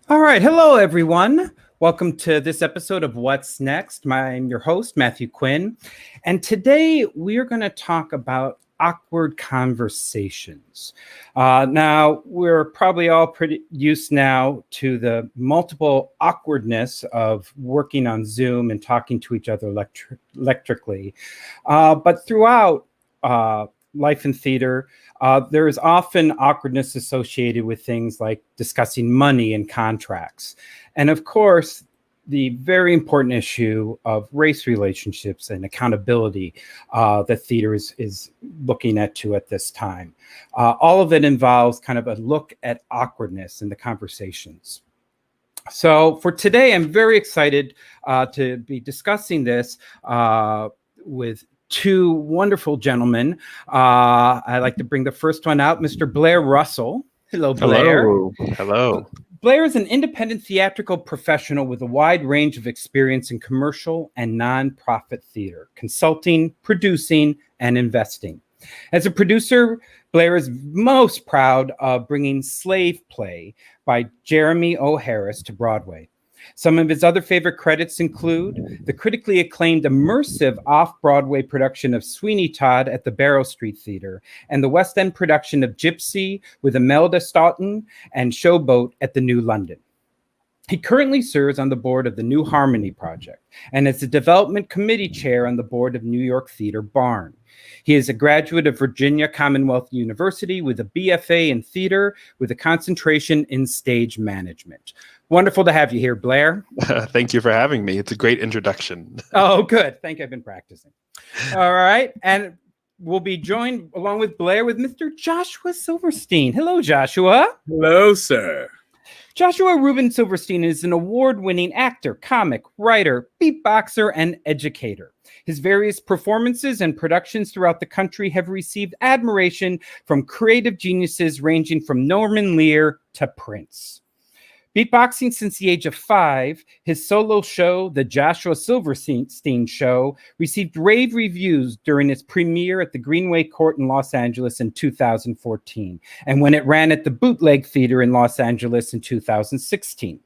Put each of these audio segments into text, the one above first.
All right. Hello, everyone. Welcome to this episode of What's Next. I'm your host, Matthew Quinn. And today we are going to talk about awkward conversations. Now, we're probably all pretty used now to the multiple awkwardness of working on Zoom and talking to each other electrically. But throughout life in theater, there is often awkwardness associated with things like discussing money and contracts. And of course, the very important issue of race relationships and accountability that theater is looking at this time. All of it involves kind of a look at awkwardness in the conversations. So for today, I'm very excited to be discussing this with two wonderful gentlemen. I'd like to bring the first one out, Mr. Blair Russell. Hello, Blair. Hello. Blair is an independent theatrical professional with a wide range of experience in commercial and nonprofit theater, consulting, producing, and investing. As a producer, Blair is most proud of bringing Slave Play by Jeremy O. Harris to Broadway. Some of his other favorite credits include the critically acclaimed immersive off-Broadway production of Sweeney Todd at the Barrow Street Theater and the West End production of Gypsy with Imelda Staunton and Showboat at the New London. He currently serves on the board of the New Harmony Project and is the development committee chair on the board of New York Theater Barn. He is a graduate of Virginia Commonwealth University with a BFA in theater with a concentration in stage management. Wonderful to have you here, Blair. Thank you for having me. It's a great introduction. Oh, good. Thank you. I've been practicing. All right. And we'll be joined along with Blair with Mr. Joshua Silverstein. Hello, Joshua. Hello, sir. Joshua Reuben Silverstein is an award-winning actor, comic, writer, beatboxer, and educator. His various performances and productions throughout the country have received admiration from creative geniuses ranging from Norman Lear to Prince. Beatboxing since the age of 5, his solo show, The Joshua Silverstein Show, received rave reviews during its premiere at the Greenway Court in Los Angeles in 2014, and when it ran at the Bootleg Theater in Los Angeles in 2016.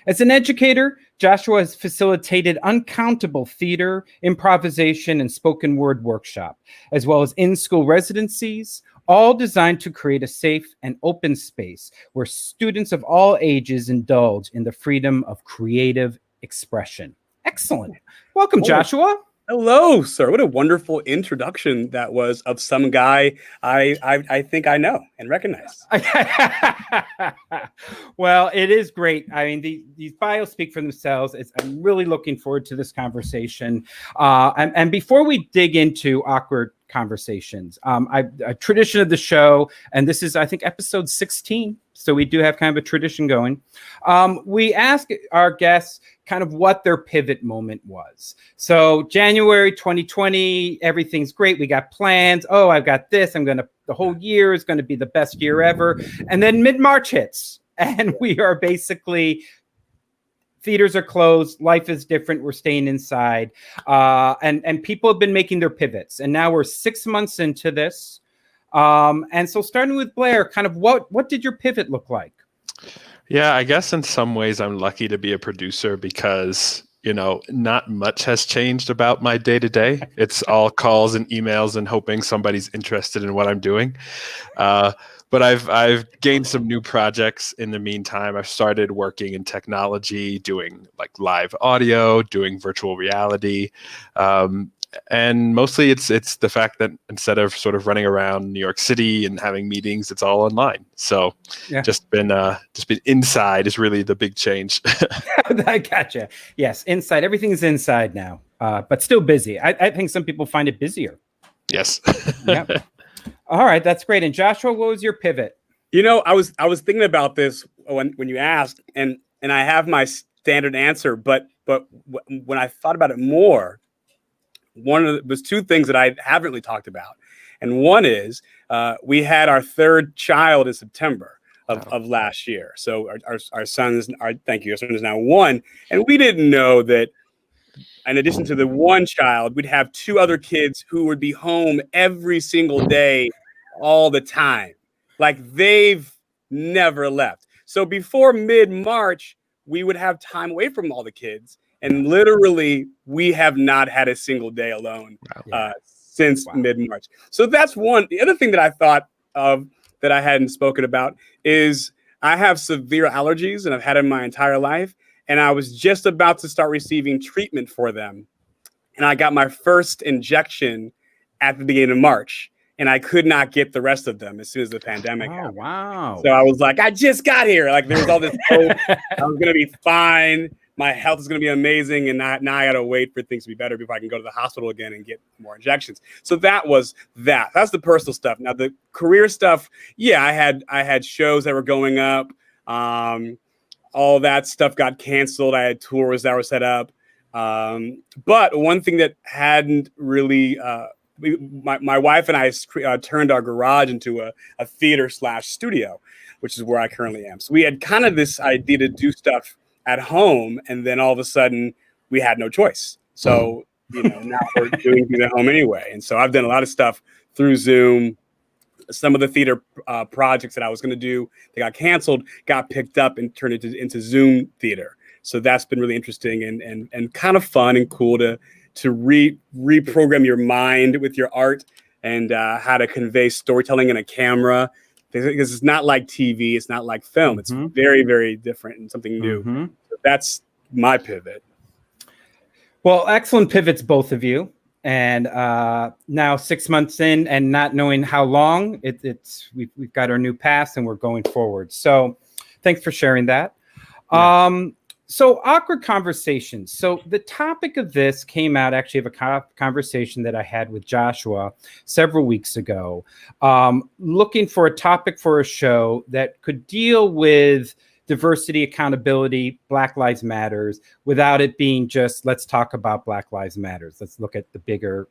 As an educator, Joshua has facilitated uncountable theater, improvisation, and spoken word workshop, as well as in-school residencies, all designed to create a safe and open space where students of all ages indulge in the freedom of creative expression. Excellent. Welcome, Joshua. Hello, sir. What a wonderful introduction that was of some guy I think I know and recognize. Well, it is great. I mean, these bios speak for themselves. I'm really looking forward to this conversation. And before we dig into awkward conversations, a tradition of the show, and this is, I think, episode 16. So we do have kind of a tradition going. We ask our guests kind of what their pivot moment was. So January 2020, everything's great. We got plans. Oh, I've got this. The whole year is going to be the best year ever. And then mid-March hits and we are basically, theaters are closed. Life is different. We're staying inside. And people have been making their pivots. And now we're 6 months into this. And so starting with Blair, kind of what did your pivot look like? Yeah, I guess in some ways I'm lucky to be a producer because, not much has changed about my day-to-day. It's all calls and emails and hoping somebody's interested in what I'm doing. But I've gained some new projects in the meantime. I've started working in technology, doing like live audio, doing virtual reality. And mostly it's the fact that instead of sort of running around New York City and having meetings, it's all online. So just been inside is really the big change. I gotcha. Yes, inside. Everything's inside now, but still busy. I think some people find it busier. Yes. Yep. All right, that's great. And Joshua, what was your pivot? I was thinking about this when you asked, and I have my standard answer, but when I thought about it more, there's two things that I haven't really talked about. And one is we had our third child in September of last year. So our son is now 1. And we didn't know that in addition to the one child, we'd have 2 other kids who would be home every single day, all the time. Like they've never left. So before mid-March, we would have time away from all the kids. And literally, we have not had a single day alone since mid-March. So that's one. The other thing that I thought of that I hadn't spoken about is I have severe allergies, and I've had them my entire life. And I was just about to start receiving treatment for them. And I got my first injection at the beginning of March. And I could not get the rest of them as soon as the pandemic happened. Wow. So I was like, I just got here. Like, there was all this hope. I was going to be fine. My health is going to be amazing. And now I got to wait for things to be better before I can go to the hospital again and get more injections. So that was that. That's the personal stuff. Now, the career stuff, yeah, I had shows that were going up. All that stuff got canceled. I had tours that were set up. But one thing that hadn't really... my wife and I turned our garage into a theater/studio, which is where I currently am. So we had kind of this idea to do stuff at home, and then all of a sudden we had no choice. So, now we're doing things at home anyway. And so I've done a lot of stuff through Zoom. Some of the theater projects that I was going to do, they got canceled, got picked up and turned into Zoom theater. So that's been really interesting and kind of fun and cool to reprogram your mind with your art and how to convey storytelling in a camera, because it's not like TV, it's not like film. It's very, very different and something new. So that's my pivot. Well, excellent pivots, both of you. And now 6 months in and not knowing how long, we've got our new path and we're going forward. So thanks for sharing that. So awkward conversations. So the topic of this came out actually of a conversation that I had with Joshua several weeks ago, looking for a topic for a show that could deal with diversity, accountability, Black Lives Matters, without it being just, let's talk about Black Lives Matters. Let's look at a bigger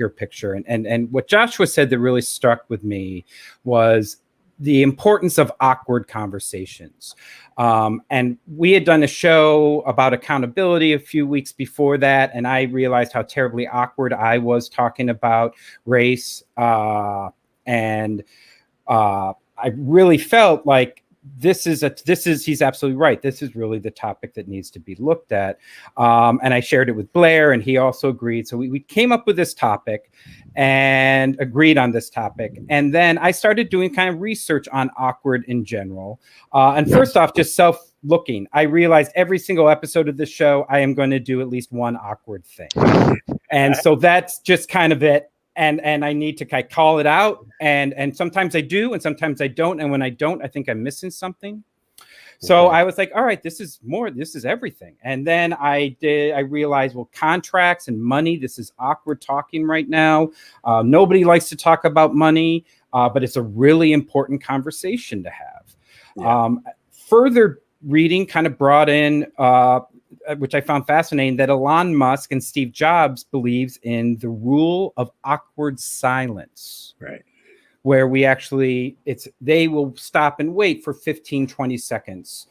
picture. And what Joshua said that really struck with me was the importance of awkward conversations. And we had done a show about accountability a few weeks before that, and I realized how terribly awkward I was talking about race. And I really felt like he's absolutely right. This is really the topic that needs to be looked at. And I shared it with Blair, and he also agreed. So we came up with this topic and agreed on this topic. And then I started doing kind of research on awkward in general. And first off, just self-looking, I realized every single episode of the show, I am going to do at least one awkward thing. And so that's just kind of it. And I need to kind of call it out. And sometimes I do, and sometimes I don't. And when I don't, I think I'm missing something. So I was like, all right, this is everything. And then I realized, well, contracts and money, this is awkward talking right now. Nobody likes to talk about money, but it's a really important conversation to have. Further reading kind of brought in, which I found fascinating, that Elon Musk and Steve Jobs believes in the rule of awkward silence. Right. Where they will stop and wait for 15, 20 seconds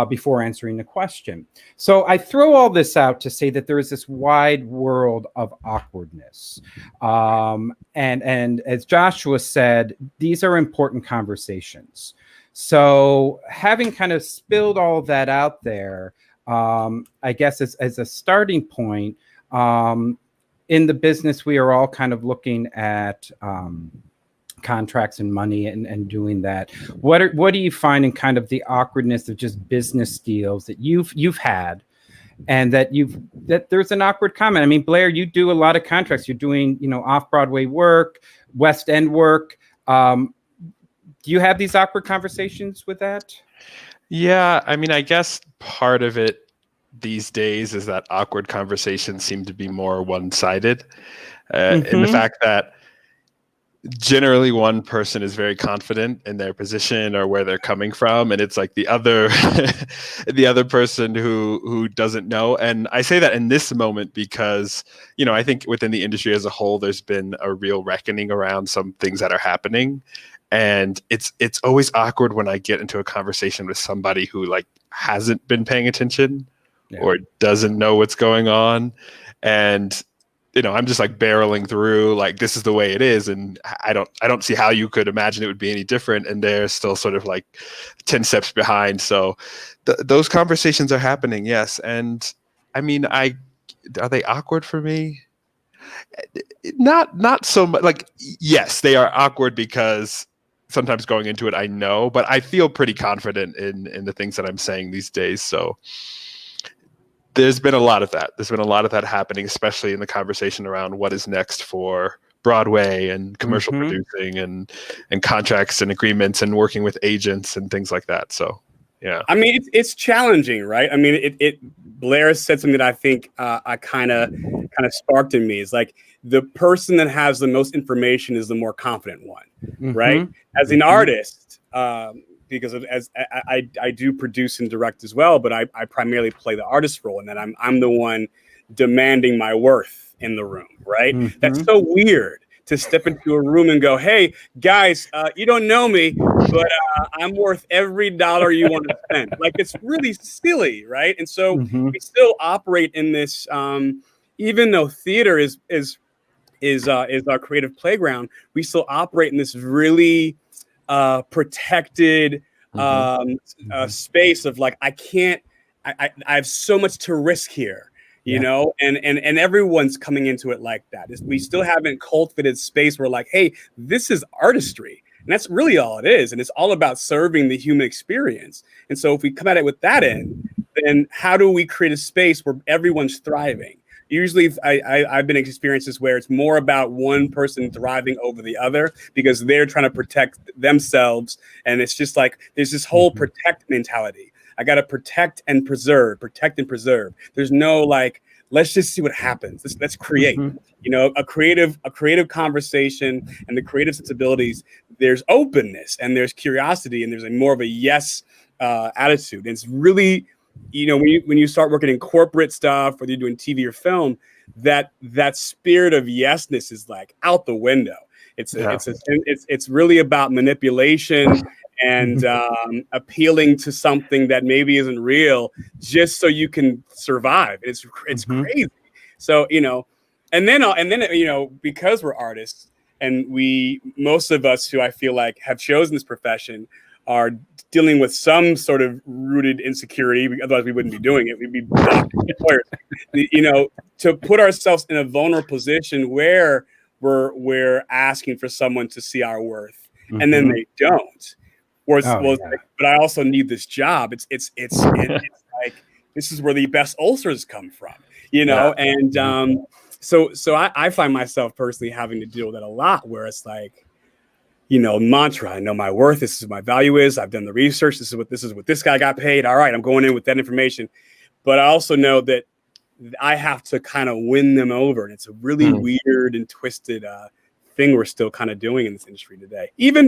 before answering the question. So I throw all this out to say that there is this wide world of awkwardness. And as Joshua said, these are important conversations. So having kind of spilled all of that out there, I guess as a starting point, in the business, we are all kind of looking at contracts and money and doing that. What do you find in kind of the awkwardness of just business deals that you've had, and that there's an awkward comment? I mean, Blair, you do a lot of contracts. You're doing, off-Broadway work, West End work. Do you have these awkward conversations with that? Yeah, I mean, I guess part of it these days is that awkward conversations seem to be more one-sided, in the fact that generally one person is very confident in their position or where they're coming from, and it's like the other person who doesn't know. And I say that in this moment because I think within the industry as a whole, there's been a real reckoning around some things that are happening, and it's always awkward when I get into a conversation with somebody who hasn't been paying attention or doesn't know what's going on. And I'm just like barreling through, like, this is the way it is, and I don't see how you could imagine it would be any different, and they're still sort of like 10 steps behind. So those conversations are happening, yes. And I mean, are they awkward for me? Not so much. Like, yes, they are awkward because sometimes going into it I know, but I feel pretty confident in the things that I'm saying these days. So there's been a lot of that. There's been a lot of that happening, especially in the conversation around what is next for Broadway and commercial producing and contracts and agreements and working with agents and things like that. So, yeah. I mean, it's challenging, right? I mean, Blair said something that I think I kind of sparked in me. Is like, the person that has the most information is the more confident one, right? As an artist, because as I do produce and direct as well, but I primarily play the artist role, and then I'm the one demanding my worth in the room, right? That's so weird to step into a room and go, "Hey guys, you don't know me, but I'm worth every dollar you want to spend." Like, it's really silly, right? And so we still operate in this, even though theater is our creative playground, we still operate in this really protected space of like, I have so much to risk here, you know, and everyone's coming into it like that. We still haven't cultivated space where like, hey, this is artistry, and that's really all it is, and it's all about serving the human experience. And so if we come at it with that end, then how do we create a space where everyone's thriving? Usually I've been in experiences where it's more about one person thriving over the other because they're trying to protect themselves. And it's just like, there's this whole protect mentality. I got to protect and preserve. There's no like, let's just see what happens. Let's create, you know, a creative conversation, and the creative sensibilities. There's openness and there's curiosity and there's more of a yes attitude. And it's really, you know, when you start working in corporate stuff, whether you're doing TV or film, that spirit of yesness is like out the window. It's really about manipulation and appealing to something that maybe isn't real, just so you can survive. It's crazy. So, you know, and then you know, because we're artists, and most of us who I feel like have chosen this profession are dealing with some sort of rooted insecurity. Otherwise, we wouldn't be doing it. We'd be lawyers. You know, to put ourselves in a vulnerable position where we're asking for someone to see our worth, and then they don't. But I also need this job. It's like, this is where the best ulcers come from, you know. And so I find myself personally having to deal with that a lot, where it's like, you know, mantra, I know my worth, this is what my value is, I've done the research, this is what this guy got paid. All right, I'm going in with that information. But I also know that I have to kind of win them over. And it's a really weird and twisted thing we're still kind of doing in this industry today. Even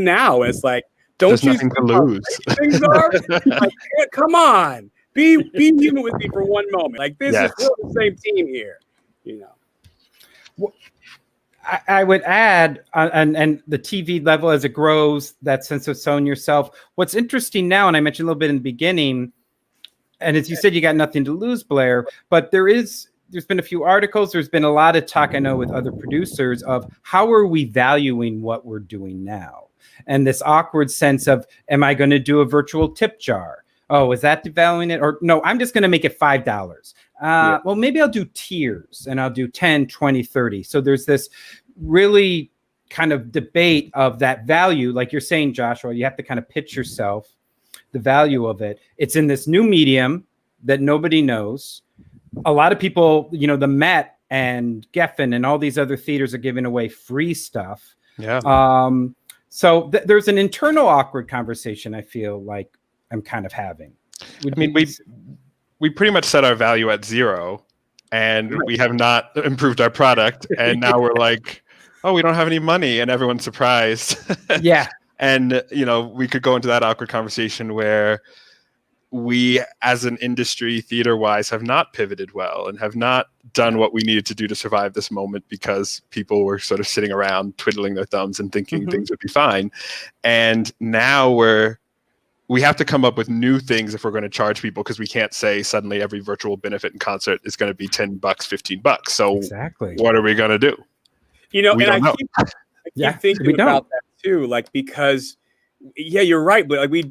now, it's like, don't you nothing to lose. Things are? Like, come on, be human with me for one moment. Like, this is still the same team here, you know. Well, I would add, and the TV level as it grows, that sense of selling yourself. What's interesting now, and I mentioned a little bit in the beginning, and as you said, you got nothing to lose, Blair, but there's been a few articles, there's been a lot of talk, I know, with other producers of how are we valuing what we're doing now? And this awkward sense of, am I going to do a virtual tip jar? Oh, is that devaluing it? Or no, I'm just going to make it $5. Well, maybe I'll do tiers, and I'll do 10, 20, 30. So there's this really kind of debate of that value. Like you're saying, Joshua, you have to kind of pitch yourself, the value of it. It's in this new medium that nobody knows. A lot of people, you know, the Met and Geffen and all these other theaters are giving away free stuff. Yeah. So there's an internal awkward conversation I feel like I'm kind of having. We pretty much set our value at 0, and we have not improved our product. And now we're like, oh, we don't have any money, and everyone's surprised. Yeah. And, you know, we could go into that awkward conversation where we, as an industry, theater-wise, have not pivoted well and have not done what we needed to do to survive this moment, because people were sort of sitting around twiddling their thumbs and thinking things would be fine. And now we're we have to come up with new things if we're going to charge people, because we can't say suddenly every virtual benefit and concert is going to be $10, $15. So exactly, what are we going to do? You know, we and don't I know. keep thinking about that too, like, because yeah, you're right, but like we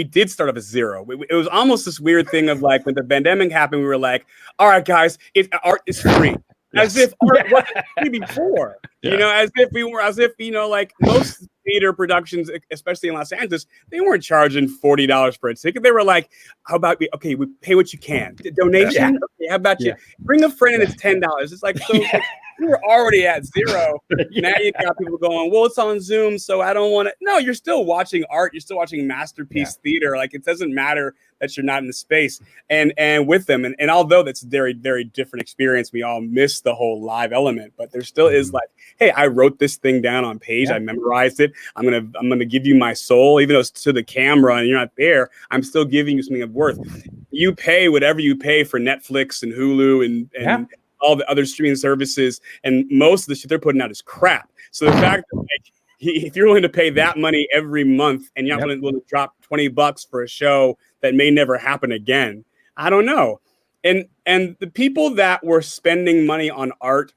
did start off at zero. It was almost this weird thing of like when the pandemic happened, we were like, all right, guys, art is free. As if art wasn't free before, you know, as if you know, like most theater productions, especially in Los Angeles, they weren't charging $40 for a ticket. They were like, how about we pay what you can. Donation? Okay, how about you bring a friend and it's $10. It's like, so like, we were already at zero. Now you got people going, well, it's on Zoom, so I don't want to. No, you're still watching art. You're still watching masterpiece theater. Like, it doesn't matter that you're not in the space and with them. And although that's a very, very different experience, we all miss the whole live element. But there still is like, hey, I wrote this thing down on page. I memorized it. I'm gonna give you my soul, even though it's to the camera and you're not there. I'm still giving you something of worth. You pay whatever you pay for Netflix and Hulu and all the other streaming services, and most of the shit they're putting out is crap. So the fact that like, if you're willing to pay that money every month and you're not willing to drop $20 for a show that may never happen again, I don't know. And the people that were spending money on art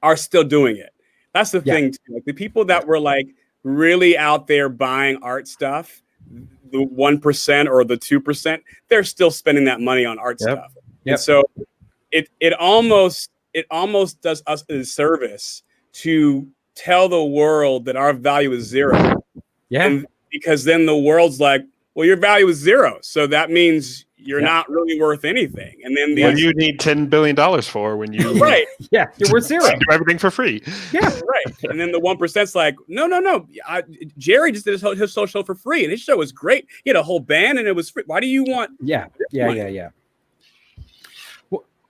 are still doing it. That's the thing too. Like, the people that were like really out there buying art stuff, the 1% or the 2%, they're still spending that money on art stuff. And so it almost does us a service to tell the world that our value is zero. And because then the world's like, well, your value is zero, so that means you're not really worth anything. And then what do you need $10 billion for when you you're worth zero. Do everything for free. And then the 1%'s like, no. Jerry just did his social for free, and his show was great. He had a whole band, and it was free. Why do you want?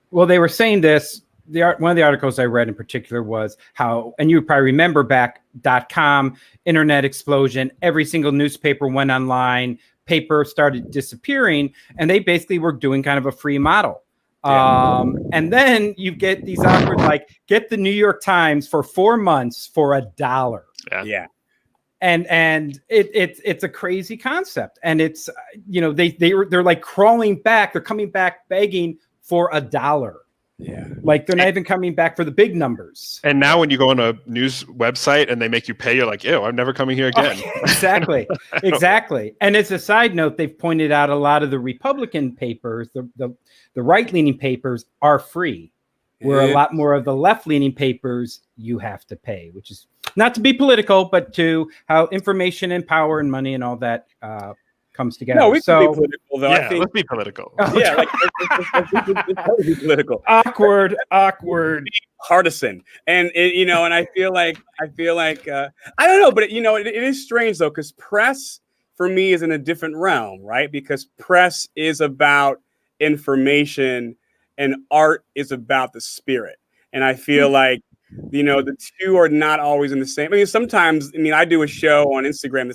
Well, they were saying this. One of the articles I read in particular was how, and you probably remember back, .com, internet explosion, every single newspaper went online, paper started disappearing, and they basically were doing kind of a free model. And then you get these awkward, like, get the New York Times for 4 months for $1. And it's a crazy concept. And it's, you know, they're like crawling back, they're coming back begging for $1. Like, they're not even coming back for the big numbers. And now when you go on a news website and they make you pay, you're like, ew, I'm never coming here again. Exactly. And as a side note, they've pointed out a lot of the Republican papers, the right-leaning papers, are free, where a lot more of the left-leaning papers you have to pay, which is not to be political, but to how information and power and money and all that comes together. No, we can be political, though. I think, let's be political. Let's be political. Awkward, partisan, and and I feel like I don't know, but it is strange though, because press for me is in a different realm, right? Because press is about information, and art is about the spirit, and I feel like, the two are not always in the same. I mean, sometimes, I do a show on Instagram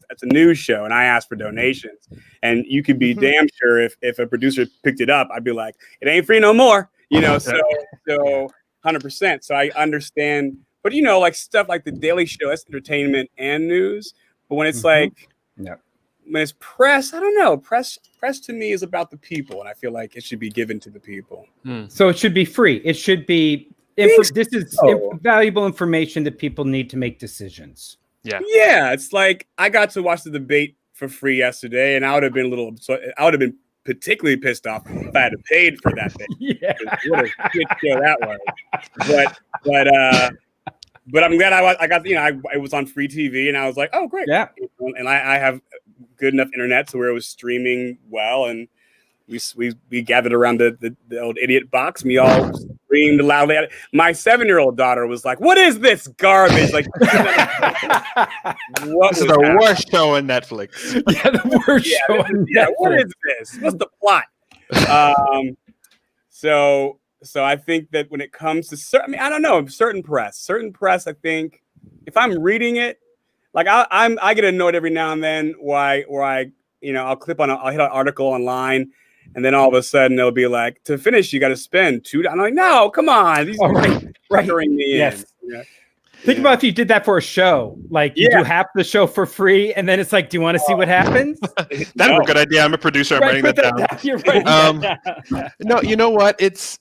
that's a news show, and I ask for donations. And you could be damn sure if a producer picked it up, I'd be like, it ain't free no more, so 100%. So I understand. But, like stuff like The Daily Show, that's entertainment and news. But when it's like, when it's press, I don't know. Press to me is about the people, and I feel like it should be given to the people. So it should be free. It should be. This is valuable information that people need to make decisions. Yeah. It's like, I got to watch the debate for free yesterday, and I would have been particularly pissed off if I had to paid for that thing. What a shit show that was. But I'm glad I got it was on free TV, and I was like, oh great. And I have good enough internet to where it was streaming well, and we gathered around the old idiot box, and we all screamed loudly at it. My 7-year-old daughter was like, "What is this garbage?" Like, this is the worst show on Netflix. The worst show on Netflix. What is this? What's the plot? So I think that when it comes to I don't know, certain press, I think if I'm reading it, like I get annoyed every now and then where I I'll hit an article online. And then all of a sudden they'll be like, to finish, you got to spend $2. I'm like, no, come on. These are pressuring me in. Think about if you did that for a show, like you do half the show for free, and then it's like, do you want to see what happens? That's a good idea. I'm a producer. I'm writing that down. You're writing that down. No, you know what? It's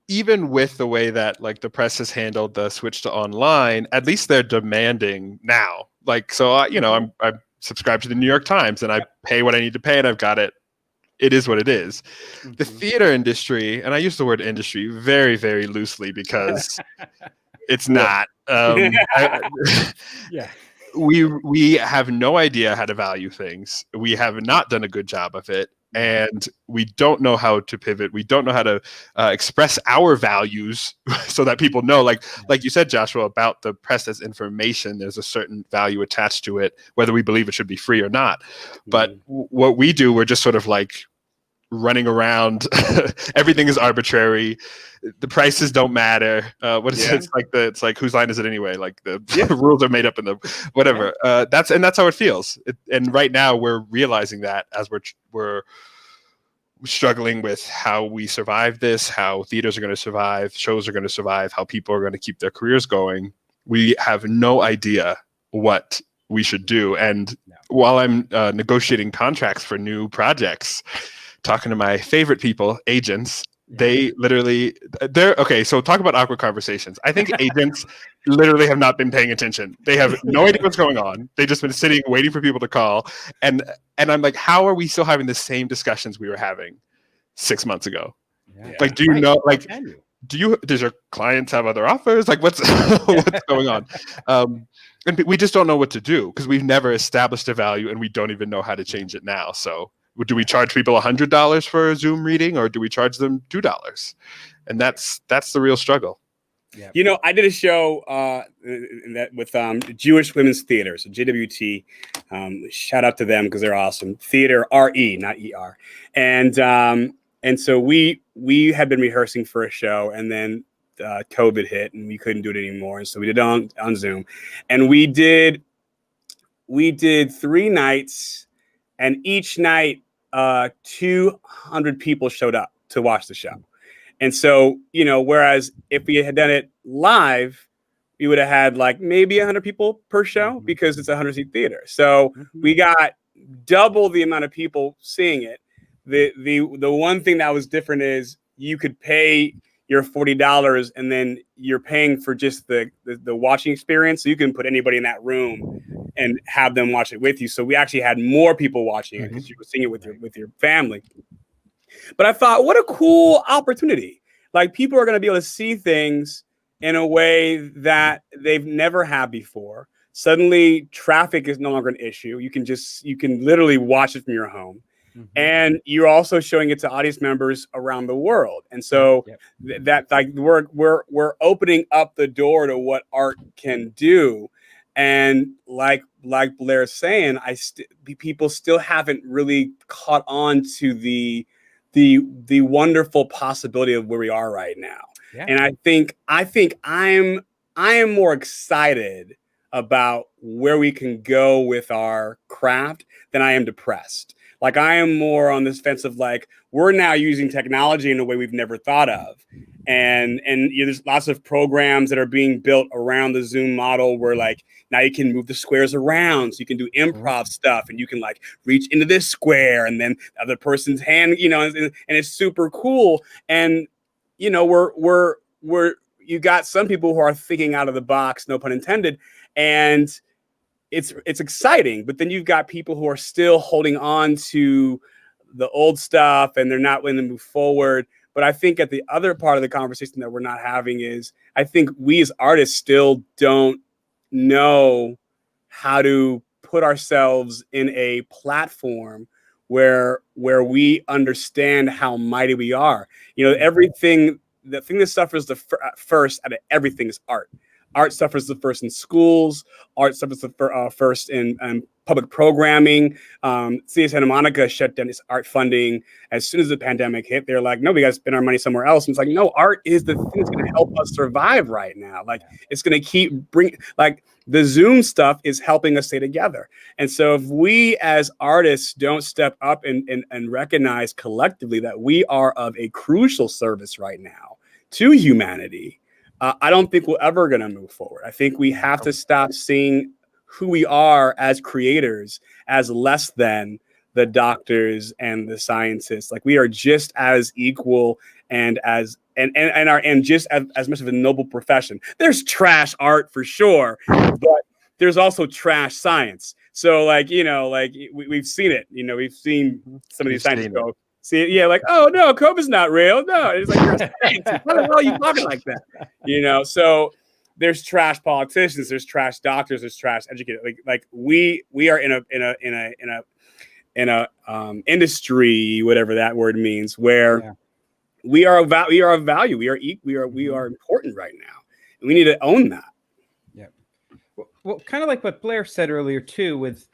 even with the way that like the press has handled the switch to online, at least they're demanding now. Like, so I'm subscribed to the New York Times and I pay what I need to pay and I've got it. It is what it is. Mm-hmm. The theater industry, and I use the word industry very, very loosely because it's not. We have no idea how to value things. We have not done a good job of it. And we don't know how to pivot. We don't know how to express our values so that people know, like you said, Joshua, about the press as information, there's a certain value attached to it, whether we believe it should be free or not. But what we do, we're just sort of like running around. Everything is arbitrary. The prices don't matter. What is it? It's like whose line is it anyway? Like the rules are made up in the whatever. That's how it feels. And right now we're realizing that as we're struggling with how we survive this, how theaters are going to survive, shows are going to survive, how people are going to keep their careers going. We have no idea what we should do. And while I'm negotiating contracts for new projects, talking to my favorite people, agents, they literally, so talk about awkward conversations. I think agents literally have not been paying attention. They have no idea what's going on. They've just been sitting, waiting for people to call. And I'm like, how are we still having the same discussions we were having 6 months ago? Yeah. Like, do you know, like, does your clients have other offers? Like, what's going on? And we just don't know what to do because we've never established a value and we don't even know how to change it now. So do we charge people $100 for a Zoom reading or do we charge them $2? And that's the real struggle. Yep. You know, I did a show with Jewish Women's Theater, so JWT. Shout out to them because they're awesome. Theater, RE, not ER. And so we had been rehearsing for a show, and then COVID hit, and we couldn't do it anymore. And so we did it on Zoom, and we did 3 nights, and each night 200 people showed up to watch the show. And so, you know, whereas if we had done it live, we would have had like maybe 100 people per show because it's a 100-seat theater. So we got double the amount of people seeing it. The one thing that was different is you could pay your $40 and then you're paying for just the watching experience. So you can put anybody in that room and have them watch it with you. So we actually had more people watching it because you were seeing it with your family. But I thought, what a cool opportunity. Like, people are going to be able to see things in a way that they've never had before. Suddenly, traffic is no longer an issue. You can literally watch it from your home. And you're also showing it to audience members around the world. And so that like we're opening up the door to what art can do. And like Blair's saying, people still haven't really caught on to the wonderful possibility of where we are right now. Yeah. And I think I am more excited about where we can go with our craft than I am depressed. Like, I am more on this fence of like, we're now using technology in a way we've never thought of. And you know, there's lots of programs that are being built around the Zoom model where like now you can move the squares around, so you can do improv stuff and you can like reach into this square and then the other person's hand, you know, and it's super cool. And, you know, we're you got some people who are thinking out of the box, no pun intended. And it's exciting, but then you've got people who are still holding on to the old stuff and they're not willing to move forward. But I think at the other part of the conversation that we're not having is, I think we as artists still don't know how to put ourselves in a platform where we understand how mighty we are. You know, the thing that suffers the first out of everything is art. Art suffers the first in schools. Art suffers the first in public programming. City of Santa Monica shut down its art funding as soon as the pandemic hit. They're like, no, we got to spend our money somewhere else. And it's like, no, art is the thing that's going to help us survive right now. Like, it's going to like the Zoom stuff is helping us stay together. And so if we as artists don't step up and recognize collectively that we are of a crucial service right now to humanity, I don't think we're ever going to move forward. I think we have to stop seeing who we are as creators as less than the doctors and the scientists. Like, we are just as equal and just as much of a noble profession. There's trash art for sure, but there's also trash science. So, like, we've seen it. We've seen some of these scientists go, see it, yeah, like, oh no, COVID's not real. No, it's like, you're a scientist. Why the hell are you talking like that? So there's trash politicians, there's trash doctors, there's trash educators. Like we are in a industry, whatever that word means, where we are of value. We are important right now, and we need to own that. Yeah. Well, kind of like what Blair said earlier too, with,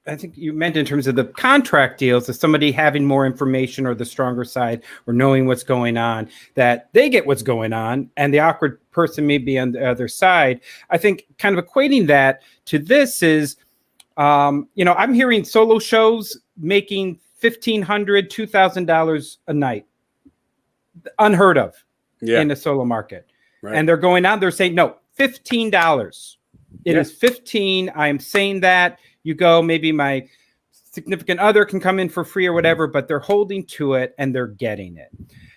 I think you meant in terms of the contract deals, of somebody having more information or the stronger side or knowing what's going on, that they get what's going on and the awkward person may be on the other side. I think kind of equating that to this is, I'm hearing solo shows making $1,500, $2,000 a night. Unheard of in the solo market. Right. And they're going out, they're saying, no, $15. It is 15. I'm saying that. You go, maybe my significant other can come in for free or whatever, but they're holding to it and they're getting it.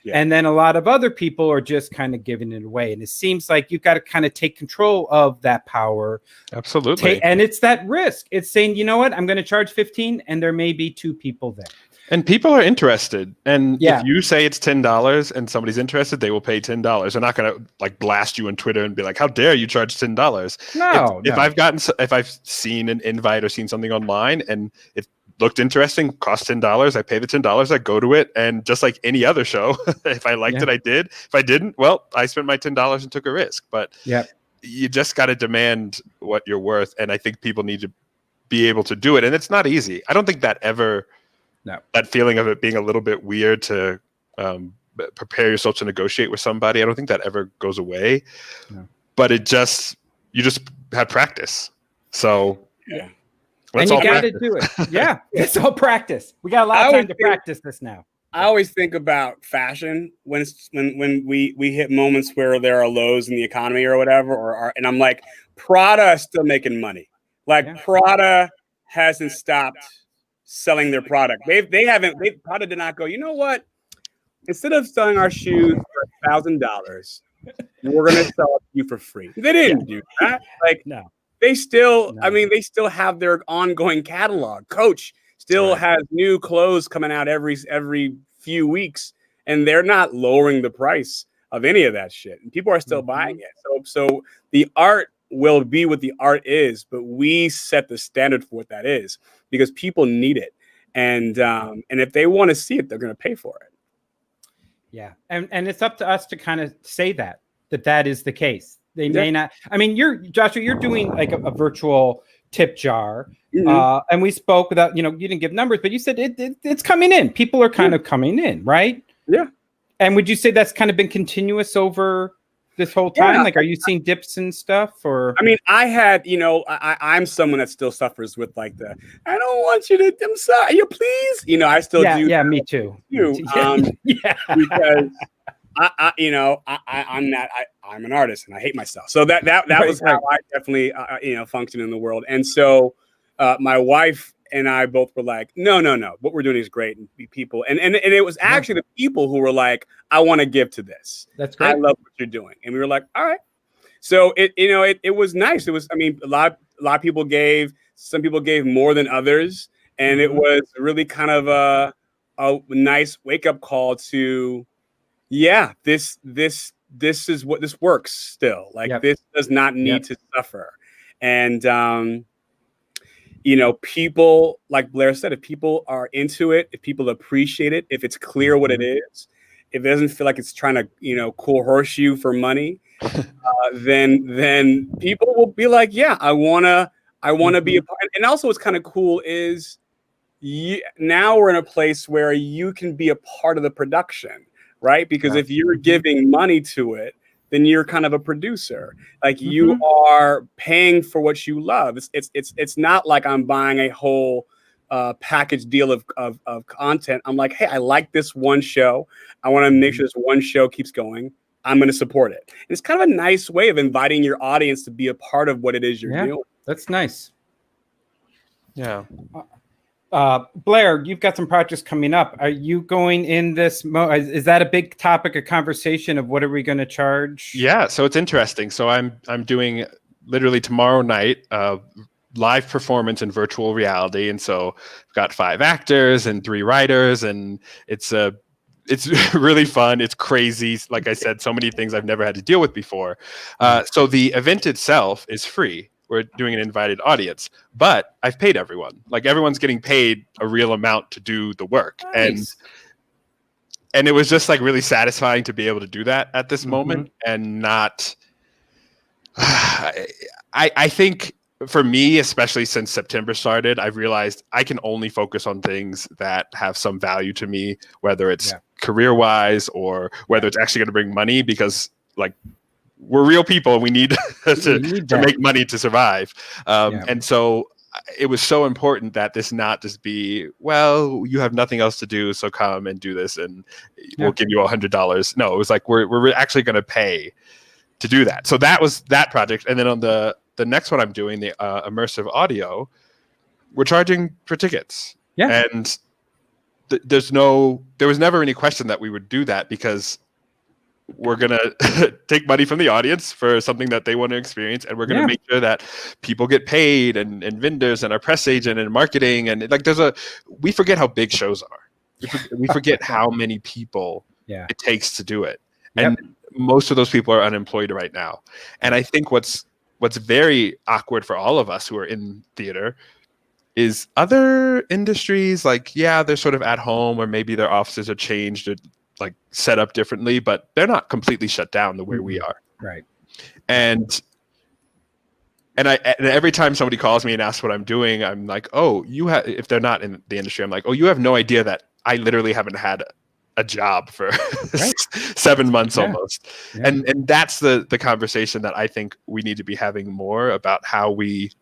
Yeah. And then a lot of other people are just kind of giving it away. And it seems like you've got to kind of take control of that power. Absolutely. And it's that risk. It's saying, you know what, I'm going to charge 15 and there may be two people there. And people are interested. And if you say it's $10 and somebody's interested, they will pay $10. They're not going to like blast you on Twitter and be like, how dare you charge $10? No. If I've seen an invite or seen something online and it looked interesting, cost $10, I pay the $10, I go to it. And just like any other show, if I liked it, I did. If I didn't, well, I spent my $10 and took a risk. But you just got to demand what you're worth. And I think people need to be able to do it. And it's not easy. I don't think that that feeling of it being a little bit weird to prepare yourself to negotiate with somebody, I don't think that ever goes away. No. But you just have practice. So and you got to do it. Yeah, it's all practice. We got a lot of time to practice this now. I always think about fashion when we hit moments where there are lows in the economy or whatever, and I'm like, Prada is still making money. Like Prada hasn't stopped selling their product. Prada did not go, you know what? Instead of selling our shoes for $1,000, we're going to sell it to you for free. They didn't do that. Like, no. They still have their ongoing catalog. Coach still has new clothes coming out every few weeks, and they're not lowering the price of any of that shit. And people are still buying it. So the art will be what the art is, but we set the standard for what that is because people need it. And if they want to see it, they're going to pay for it. Yeah. And it's up to us to kind of say that is the case. They may not. I mean, Joshua, you're doing like a virtual tip jar. And we spoke without, you didn't give numbers, but you said it's coming in. People are kind of coming in, right? Yeah. And would you say that's kind of been continuous over this whole time? Yeah. Like, are you seeing dips and stuff? Or I mean, I had, I'm someone that still suffers with like I don't want you to, I'm sorry, you please, I still do. Yeah, me too. Because I'm an artist and I hate myself. So that was how I definitely, function in the world. And so my wife and I both were like, no, what we're doing is great. And people, and it was actually the people who were like, I want to give to this. That's great. I love what you're doing. And we were like, all right. So it was nice. It was, a lot of people gave, some people gave more than others. And it was really kind of a nice wake up call to, this is what this works still. Like this does not need to suffer. And, people, like Blair said, if people are into it, if people appreciate it, if it's clear what it is, if it doesn't feel like it's trying to, coerce you for money, then people will be like, I want to be a part. And also what's kind of cool is now we're in a place where you can be a part of the production, right? Because if you're giving money to it, then you're kind of a producer. Like you are paying for what you love. It's not like I'm buying a whole package deal of content. I'm like, hey, I like this one show. I want to make sure this one show keeps going. I'm going to support it. And it's kind of a nice way of inviting your audience to be a part of what it is you're doing. That's nice. Yeah. Blair, you've got some projects coming up. Are you going in this? Is that a big topic of conversation of what are we going to charge? Yeah, so it's interesting. So I'm doing literally tomorrow night live performance in virtual reality, and so I've got 5 actors and 3 writers, and it's really fun. It's crazy. Like I said, so many things I've never had to deal with before. So the event itself is free. We're doing an invited audience, but I've paid everyone. Like everyone's getting paid a real amount to do the work. Nice. And it was just like really satisfying to be able to do that at this moment and not, I think for me, especially since September started, I've realized I can only focus on things that have some value to me, whether it's career-wise or whether it's actually going to bring money, because like we're real people and we need to make money to survive. And so it was so important that this not just be, well, you have nothing else to do, so come and do this and we'll give you $100. No, it was like, we're actually going to pay to do that. So that was that project. And then on the next one I'm doing, the immersive audio, we're charging for tickets. Yeah. And there was never any question that we would do that, because we're going to take money from the audience for something that they want to experience. And we're going to make sure that people get paid, and vendors and our press agent and marketing. And like, we forget how big shows are. We forget how many people it takes to do it. And most of those people are unemployed right now. And I think what's very awkward for all of us who are in theater is other industries, like, they're sort of at home, or maybe their offices are changed or like set up differently, but they're not completely shut down the way we are. Right. And every time somebody calls me and asks what I'm doing, I'm like, oh, if they're not in the industry, I'm like, oh, you have no idea that I literally haven't had a job for 7 months almost. And that's the conversation that I think we need to be having more about, how we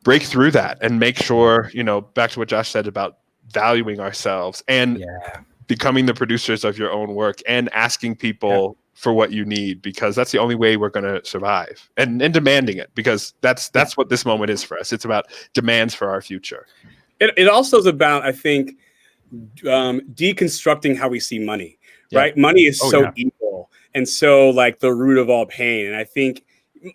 break through that and make sure, back to what Josh said about valuing ourselves and becoming the producers of your own work and asking people for what you need, because that's the only way we're going to survive, and demanding it, because that's what this moment is for us. It's about demands for our future. It also is about, I think, deconstructing how we see money, right? Money is so evil and so like the root of all pain. And I think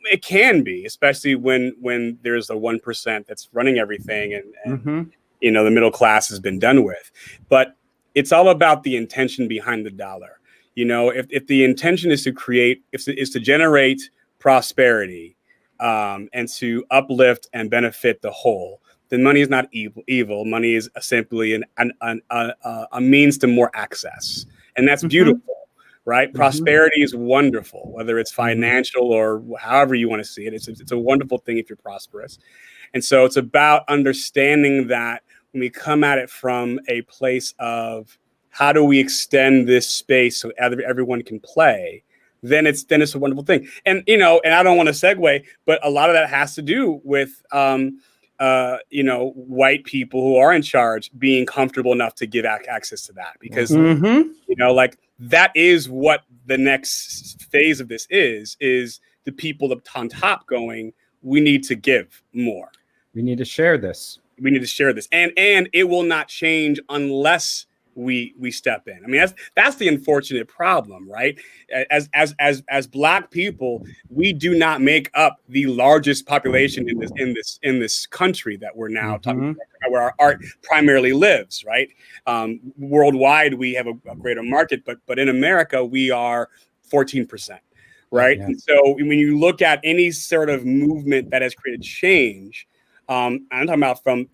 it can be, especially when there's the 1% that's running everything and the middle class has been done with. But it's all about the intention behind the dollar. If the intention is to generate prosperity and to uplift and benefit the whole, then money is not evil. Money is simply a means to more access. And that's beautiful, right? Prosperity is wonderful, whether it's financial or however you want to see it. It's a wonderful thing if you're prosperous. And so it's about understanding that when we come at it from a place of how do we extend this space so everyone can play, then it's a wonderful thing. And, and I don't want to segue, but a lot of that has to do with, white people who are in charge being comfortable enough to give access to that, because, like that is what the next phase of this is the people up on top going, we need to give more. We need to share this. And it will not change unless we step in. I mean, that's the unfortunate problem, right? As Black people, we do not make up the largest population in this country that we're now talking about, where our art primarily lives, right? Worldwide, we have a greater market, but in America, we are 14%, right? And so when you look at any sort of movement that has created change, I'm talking about from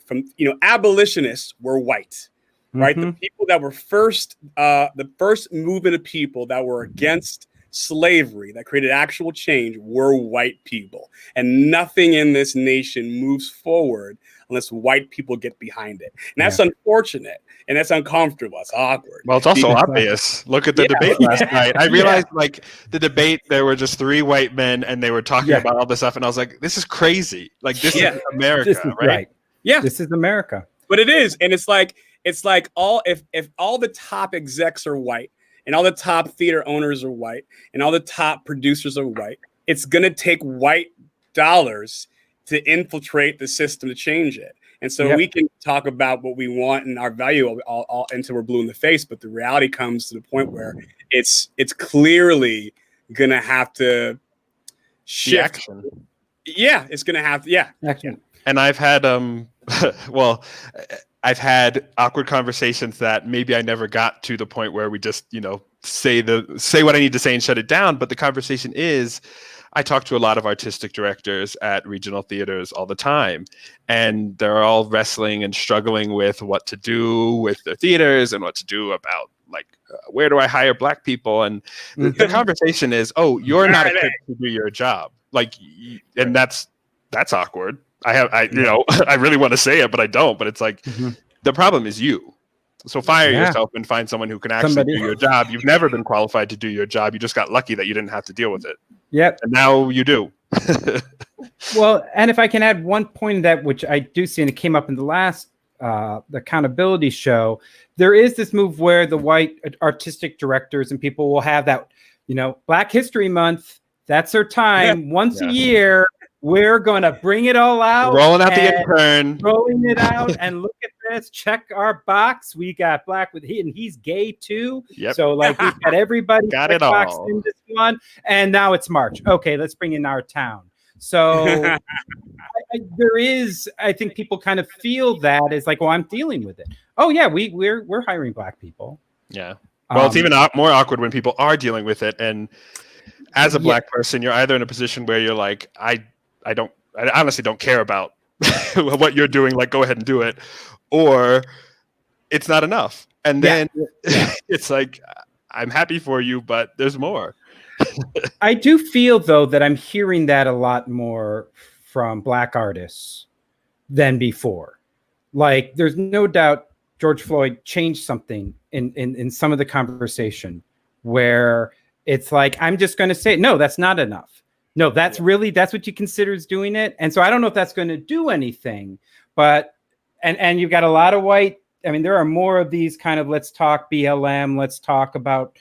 abolitionists were white. Right, the people that were the first movement of people that were against slavery, that created actual change, were white people, and nothing in this nation moves forward unless white people get behind it, and that's unfortunate, and that's uncomfortable. It's awkward. Well, it's also obvious. Look at the debate last night. I realized, like, the debate, there were just 3 white men, and they were talking about all this stuff, and I was like, "This is crazy! Like, this is America, right? Yeah, this is America." But it is, and it's like if all the top execs are white and all the top theater owners are white, and all the top producers are white, it's going to take white dollars to infiltrate the system to change it. And so we can talk about what we want and our value all until we're blue in the face, but the reality comes to the point where it's clearly going to have to shift. Action. Yeah, it's going to have to, Action. And I've had well, I've had awkward conversations that maybe I never got to the point where we just, say what I need to say and shut it down. But the conversation is, I talk to a lot of artistic directors at regional theaters all the time, and they're all wrestling and struggling with what to do with their theaters and what to do about where do I hire Black people? And the conversation is, oh, you're not equipped to do your job. And that's awkward. I really want to say it, but I don't. But it's the problem is you. So fire yourself and find someone who can actually do your job. You've never been qualified to do your job. You just got lucky that you didn't have to deal with it. Yep. And now you do. Well, and if I can add one point of that, which I do see, and it came up in the last the accountability show, there is this move where the white artistic directors and people will have that, Black History Month. That's their time. Once a year, we're going to bring it all out. Rolling out the intern. Rolling it out. And look at this. Check our box. We got Black with he, and he's gay too. Yep. So we've got everybody got it all in this one. And now it's March. Okay, let's bring in our town. So there is, I think people kind of feel that is well, I'm dealing with it. Oh yeah, we're hiring Black people. Yeah. Well, it's even more awkward when people are dealing with it. And as a Black person, you're either in a position where you're like, I honestly don't care about what you're doing. Go ahead and do it. Or it's not enough. And then it's I'm happy for you, but there's more. I do feel, though, that I'm hearing that a lot more from Black artists than before. There's no doubt George Floyd changed something in some of the conversation where it's I'm just going to say, no, that's not enough. No, that's what you consider as doing it. And so I don't know if that's going to do anything, but, and you've got a lot of white, there are more of these kind of, let's talk BLM, let's talk about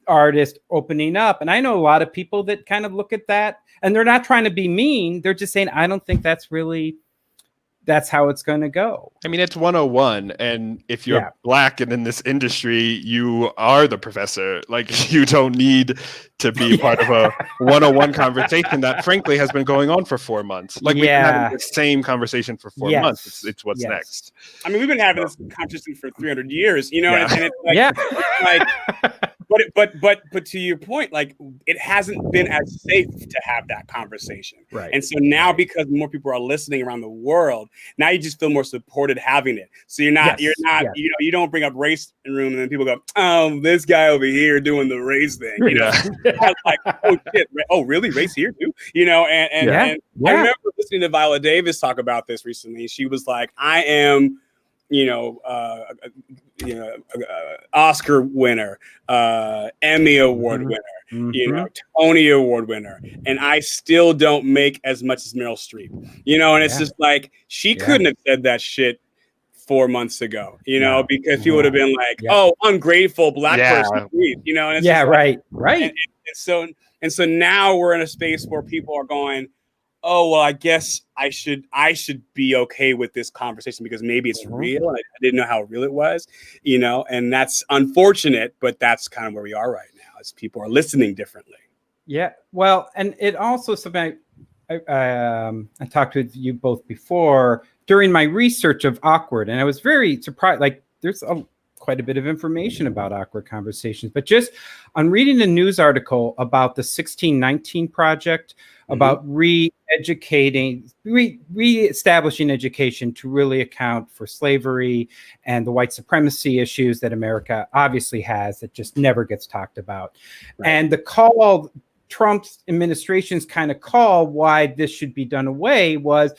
artists opening up. And I know a lot of people that kind of look at that and they're not trying to be mean. They're just saying, I don't think that's how it's going to go. It's 101. And if you're Black and in this industry, you are the professor. You don't need to be part of a 101 conversation that frankly has been going on for 4 months. We've been having the same conversation for 4 months. It's what's next. We've been having this conversation for 300 years, and it's but to your point, it hasn't been as safe to have that conversation. Right. And so now, because more people are listening around the world, now you just feel more supported having it. So you're not, you don't bring up race in the room and then people go, oh, this guy over here doing the race thing, oh shit, oh really, race here too, and I remember listening to Viola Davis talk about this recently. She was like, I am, Oscar winner, Emmy Award winner, Tony Award winner, and I still don't make as much as Meryl Streep, and it's just she couldn't have said that shit 4 months ago, because he would have been oh, ungrateful Black person, and it's right. And so now we're in a space where people are going, oh, well, I guess I should be okay with this conversation because maybe it's real. And I didn't know how real it was, and that's unfortunate, but that's kind of where we are right now as people are listening differently. Yeah. Well, and it also something I talked with you both before during my research of awkward, and I was very surprised. There's quite a bit of information about awkward conversations, but just on reading a news article about the 1619 Project, about reeducating, reestablishing education to really account for slavery and the white supremacy issues that America obviously has that just never gets talked about. Right. And the call, Trump's administration's kind of call why this should be done away was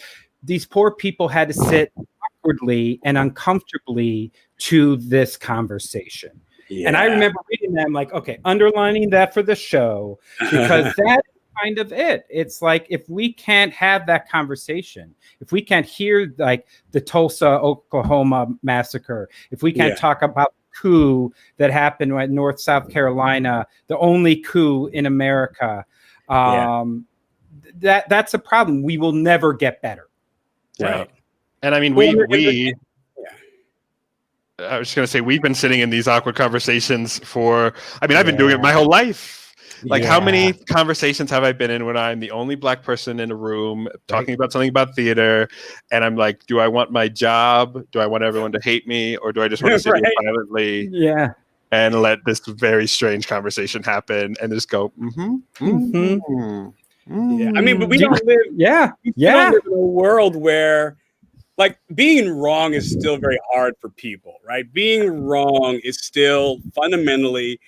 these poor people had to sit awkwardly and uncomfortably to this conversation. Yeah. And I remember reading that, I'm like, okay, underlining that for the show, because that is kind of it. It's if we can't have that conversation, if we can't hear the Tulsa, Oklahoma massacre, if we can't talk about coup that happened in North South Carolina, the only coup in America. That's a problem. We will never get better. Right. And I mean, I was just going to say, we've been sitting in these awkward conversations I've been doing it my whole life. Like, how many conversations have I been in when I'm the only Black person in a room talking about something about theater? And I'm like, do I want my job? Do I want everyone to hate me? Or do I just want to sit here silently and let this very strange conversation happen and just go, Yeah. I mean, but we don't live, we don't live in a world where, like, being wrong is still very hard for people, right? Being wrong is still fundamentally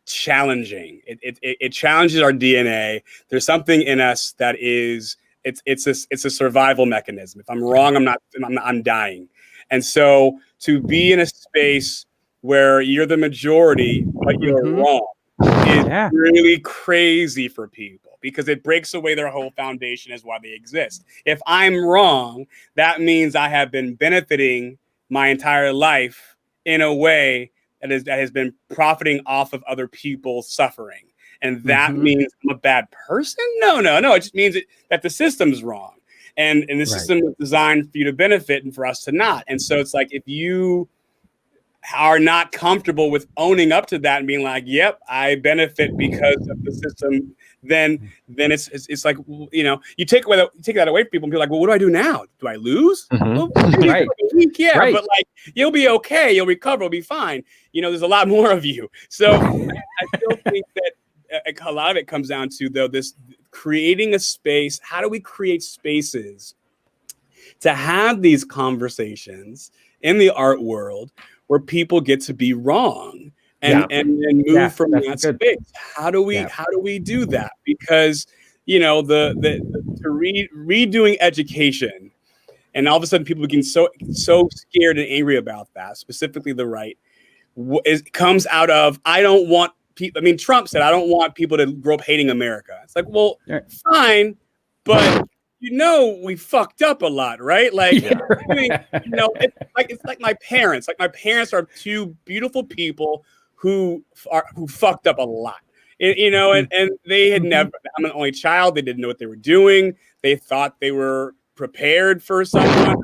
challenging. It challenges our DNA. There's something in us that is it's a survival mechanism. If I'm wrong, I'm dying. And so to be in a space where you're the majority but you're wrong is really crazy for people, because it breaks away their whole foundation as why they exist. If I'm wrong, that means I have been benefiting my entire life in a way that has been profiting off of other people's suffering. And that means I'm a bad person? No. It just means that the system's wrong. And the system is designed for you to benefit and for us to not. And so it's like, if you are not comfortable with owning up to that and being like, yep, I benefit because of the system, then it's like, you know, you take that away from people and be like, well, what do I do now? Do I lose? Well, maybe for a week, but like, you'll be okay, you'll recover, it'll be fine. You know, there's a lot more of you. So I still think that a lot of it comes down to, though, this creating a space. How do we create spaces to have these conversations in the art world where people get to be wrong and move from that space? How do we do that? Because, you know, the redoing education, and all of a sudden people become so scared and angry about that, specifically the right, comes out of, I don't want people. I mean, Trump said, I don't want people to grow up hating America. It's like, well, fine, but you know, we fucked up a lot, right? Like, you know, it's like my parents. Like, my parents are two beautiful people who fucked up a lot. You know, and they had never. I'm an only child. They didn't know what they were doing. They thought they were prepared for someone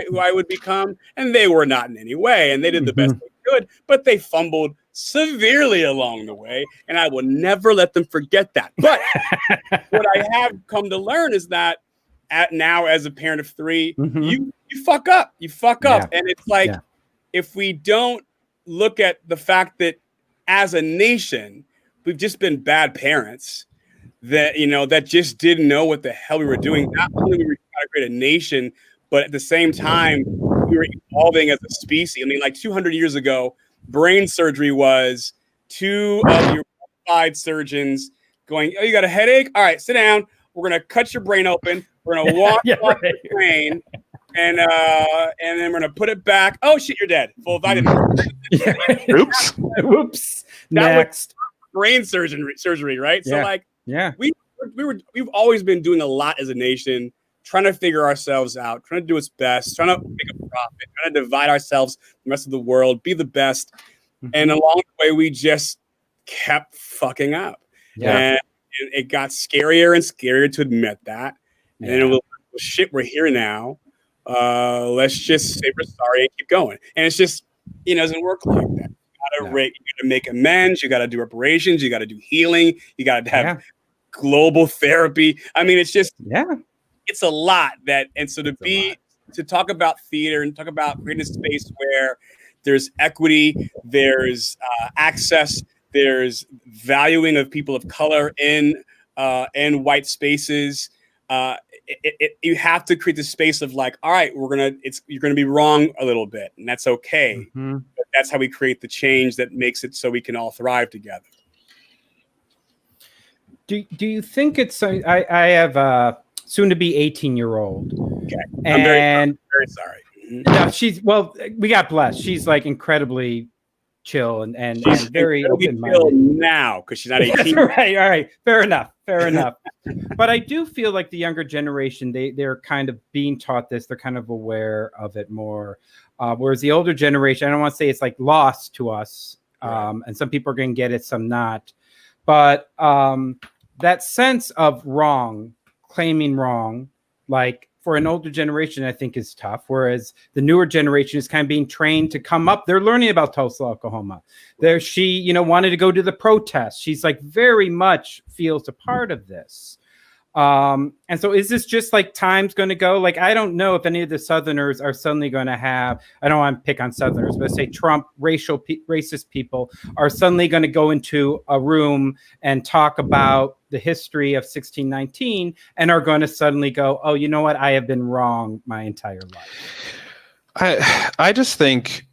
who I would become, and they were not in any way. And they did the best they could, but they fumbled severely along the way, and I will never let them forget that. But what I have come to learn is that now, as a parent of three, you fuck up, and it's like, if we don't look at the fact that as a nation we've just been bad parents, that, you know, that just didn't know what the hell we were doing. Not only were we trying to create a nation, but at the same time we were evolving as a species. I mean, like 200 years ago, brain surgery was two of your qualified surgeons going, oh, you got a headache? All right, sit down. We're going to cut your brain open. We're going to walk off the brain, and then we're going to put it back. Oh, shit, you're dead. Full vitamin. Oops. Next. Brain surgery, right? So, like, we've always been doing a lot as a nation, trying to figure ourselves out, trying to do its best, trying to make a profit, trying to divide ourselves from the rest of the world, be the best. And along the way, we just kept fucking up. And it got scarier and scarier to admit that. And then it was, well, shit, we're here now. Let's just say we're sorry and keep going. And it's just, it doesn't work like that. You gotta make amends. You got to do reparations. You got to do healing. You got to have global therapy. I mean, it's just, it's a lot and so to talk about theater and talk about creating a space where there's equity, there's access, there's valuing of people of color in white spaces. You have to create the space of like, all right, you're gonna be wrong a little bit, and that's okay. But that's how we create the change that makes it so we can all thrive together. Do you think it's? I have a soon to be 18-year-old. Okay, I'm very sorry. No, we got blessed. She's like incredibly chill and very open-minded chill now because she's not 18. Right. All right. Fair enough. But I do feel like the younger generation, they're kind of being taught this. They're kind of aware of it more. Whereas the older generation, I don't want to say it's like lost to us. And some people are going to get it, some not. But that sense of wrong, claiming wrong, like for an older generation, I think is tough. Whereas the newer generation is kind of being trained to come up. They're learning about Tulsa, Oklahoma. She wanted to go to the protest. She's like very much feels a part of this. And so is this just like time's going to go? Like, I don't know if any of the Southerners are suddenly going to have, I don't want to pick on Southerners, but say Trump racist people are suddenly going to go into a room and talk about the history of 1619 and are going to suddenly go, oh, you know what? I have been wrong my entire life. I just think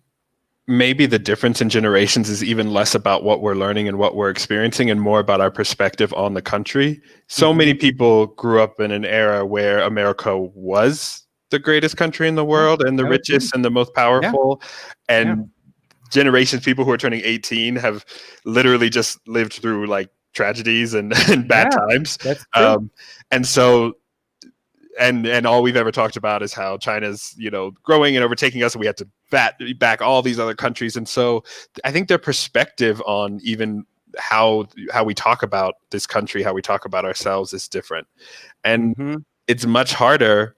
maybe the difference in generations is even less about what we're learning and what we're experiencing and more about our perspective on the country. So many people grew up in an era where America was the greatest country in the world and the richest and the most powerful. And generations, people who are turning 18 have literally just lived through like tragedies and bad times. That's true. And so and all we've ever talked about is how China's, growing and overtaking us, and we have to back all these other countries. And so I think their perspective on even how we talk about this country, how we talk about ourselves is different. And it's much harder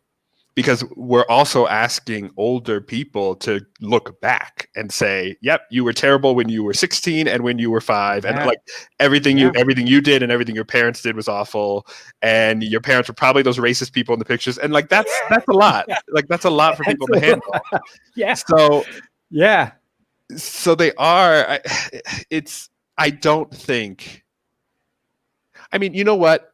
because we're also asking older people to look back and say, yep, you were terrible when you were 16 and when you were 5. And like everything you did and everything your parents did was awful. And your parents were probably those racist people in the pictures. And like, that's a lot. Like, that's a lot for people to handle. So they are, I don't think, I mean, you know what?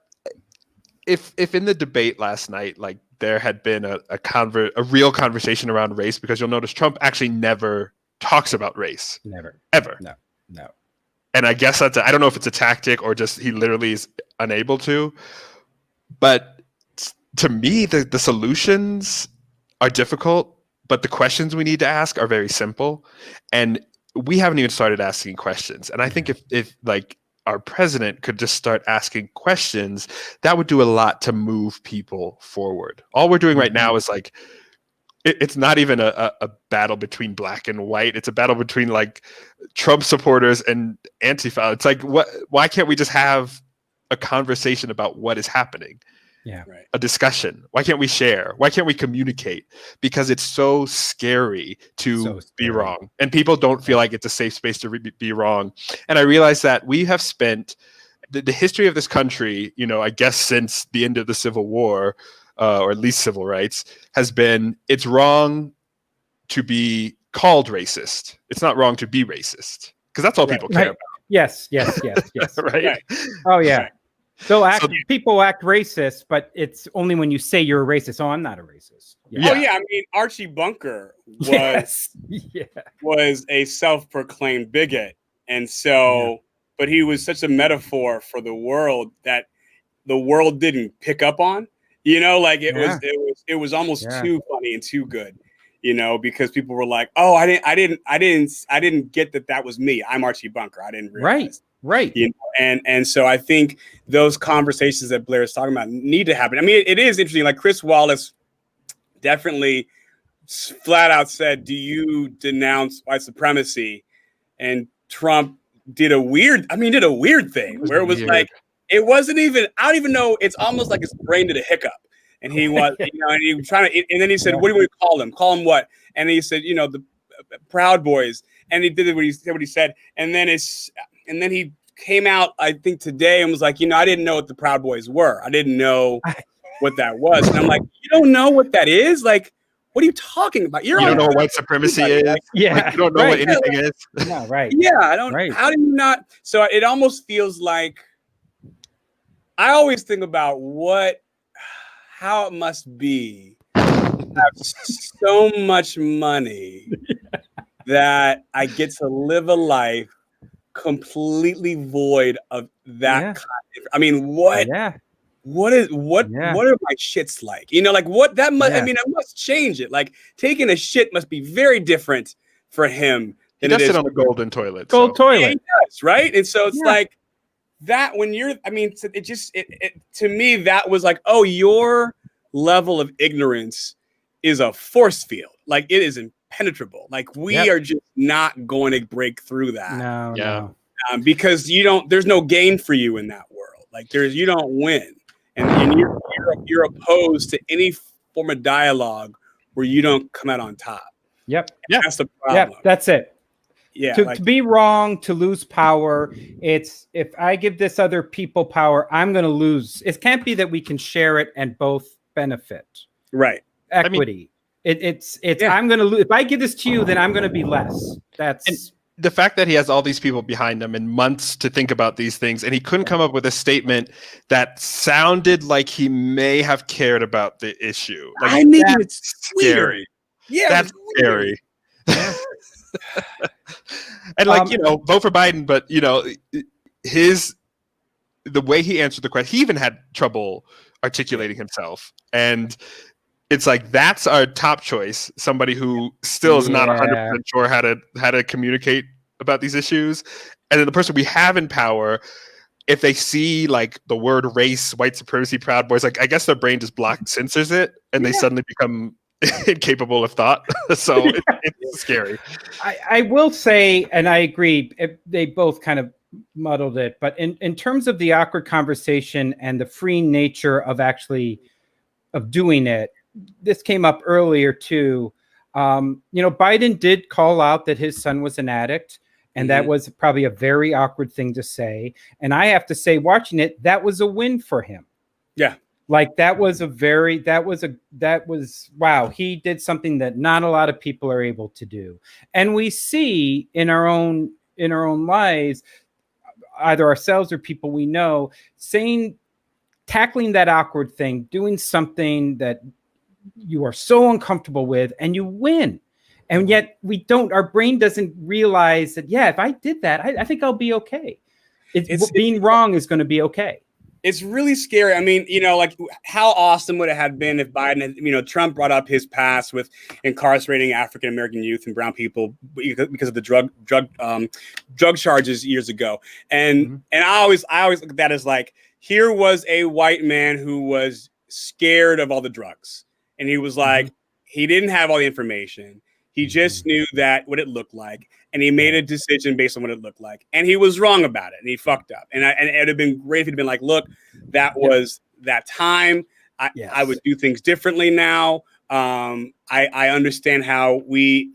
If in the debate last night, like, there had been a real conversation around race, because you'll notice Trump actually never talks about race. Never. Ever. No. And I guess I don't know if it's a tactic or just he literally is unable to. But to me, the solutions are difficult, but the questions we need to ask are very simple. And we haven't even started asking questions. And I think if like our president could just start asking questions, that would do a lot to move people forward. All we're doing right now is like, it's not even a battle between black and white. It's a battle between like Trump supporters and Antifa. It's like, why can't we just have a conversation about what is happening? A discussion. Why can't we share? Why can't we communicate? Because it's so scary to be wrong. And people don't feel like it's a safe space to be wrong. And I realize that we have spent the history of this country, I guess since the end of the Civil War, or at least civil rights, has been, it's wrong to be called racist. It's not wrong to be racist. Because that's all people care about. Yes. Right? Oh, yeah. People act racist, but it's only when you say you're a racist. Oh, I'm not a racist. Oh yeah, I mean Archie Bunker was a self-proclaimed bigot, and so, but he was such a metaphor for the world that the world didn't pick up on. Like it was almost too funny and too good. Because people were like, "Oh, I didn't get that was me. I'm Archie Bunker. I didn't realize." Right. And so I think those conversations that Blair is talking about need to happen. I mean, it is interesting. Like Chris Wallace definitely flat out said, "Do you denounce white supremacy?" And Trump did a weird thing where it was like, it wasn't even, I don't even know. It's almost like his brain did a hiccup. And he was, and he was trying to, and then he said, "What do we call them? Call them what?" And he said, the Proud Boys. And he did what he said. And then he came out, I think today, and was like, I didn't know what the Proud Boys were. I didn't know what that was. And I'm like, you don't know what that is? Like, what are you talking about? You don't know what white supremacy is? Like, you don't know what anything is? No, right. Yeah, I don't. Right. How do you not? So it almost feels like, I always think about how it must be to have so much money that I get to live a life completely void of that kind of, I mean, what are my shits like? Like what that must, I mean, I must change it. Like taking a shit must be very different for him. He does sit on a golden toilet. Toilet. Yeah, he does, right? And so it's like that when you're, I mean, to me, that was like, oh, your level of ignorance is a force field. Like it is impenetrable. Like we are just not going to break through that. No. Because there's no gain for you in that world. Like you don't win. And you're opposed to any form of dialogue where you don't come out on top. Yep. That's the problem. Yep. That's it. Yeah. To be wrong, to lose power. It's if I give this other people power, I'm going to lose. It can't be that we can share it and both benefit. Right. Equity. It's I'm going to lose. If I give this to you, then I'm going to be less. That's the fact that he has all these people behind him and months to think about these things, and he couldn't come up with a statement that sounded like he may have cared about the issue. Like, I mean, it's scary. Weird. Yeah, that's scary. And vote for Biden, but the way he answered the question, he even had trouble articulating himself, and it's like that's our top choice. Somebody who still is not 100% sure how to communicate about these issues, and then the person we have in power, if they see like the word race, white supremacy, Proud Boys, like I guess their brain just censors it, and they suddenly become incapable of thought. So it's scary. I will say, and I agree, they both kind of muddled it, but in terms of the awkward conversation and the free nature of doing it, this came up earlier too. Biden did call out that his son was an addict, and that was probably a very awkward thing to say. And I have to say, watching it, that was a win for him. Yeah. Like that was wow. He did something that not a lot of people are able to do. And we see in our own lives, either ourselves or people we know, tackling that awkward thing, doing something that you are so uncomfortable with, and you win. And yet our brain doesn't realize that, if I did that, I think I'll be okay. Being wrong is going to be okay. It's really scary. I mean, like how awesome would it have been if Biden had, Trump brought up his past with incarcerating African-American youth and brown people because of the drug charges years ago. And I always look at that as like, here was a white man who was scared of all the drugs. And he was like, he didn't have all the information. He just knew what it looked like. And he made a decision based on what it looked like. And he was wrong about it. And he fucked up. And it would have been great if he'd been like, look, that was that time. I would do things differently now. I understand how we,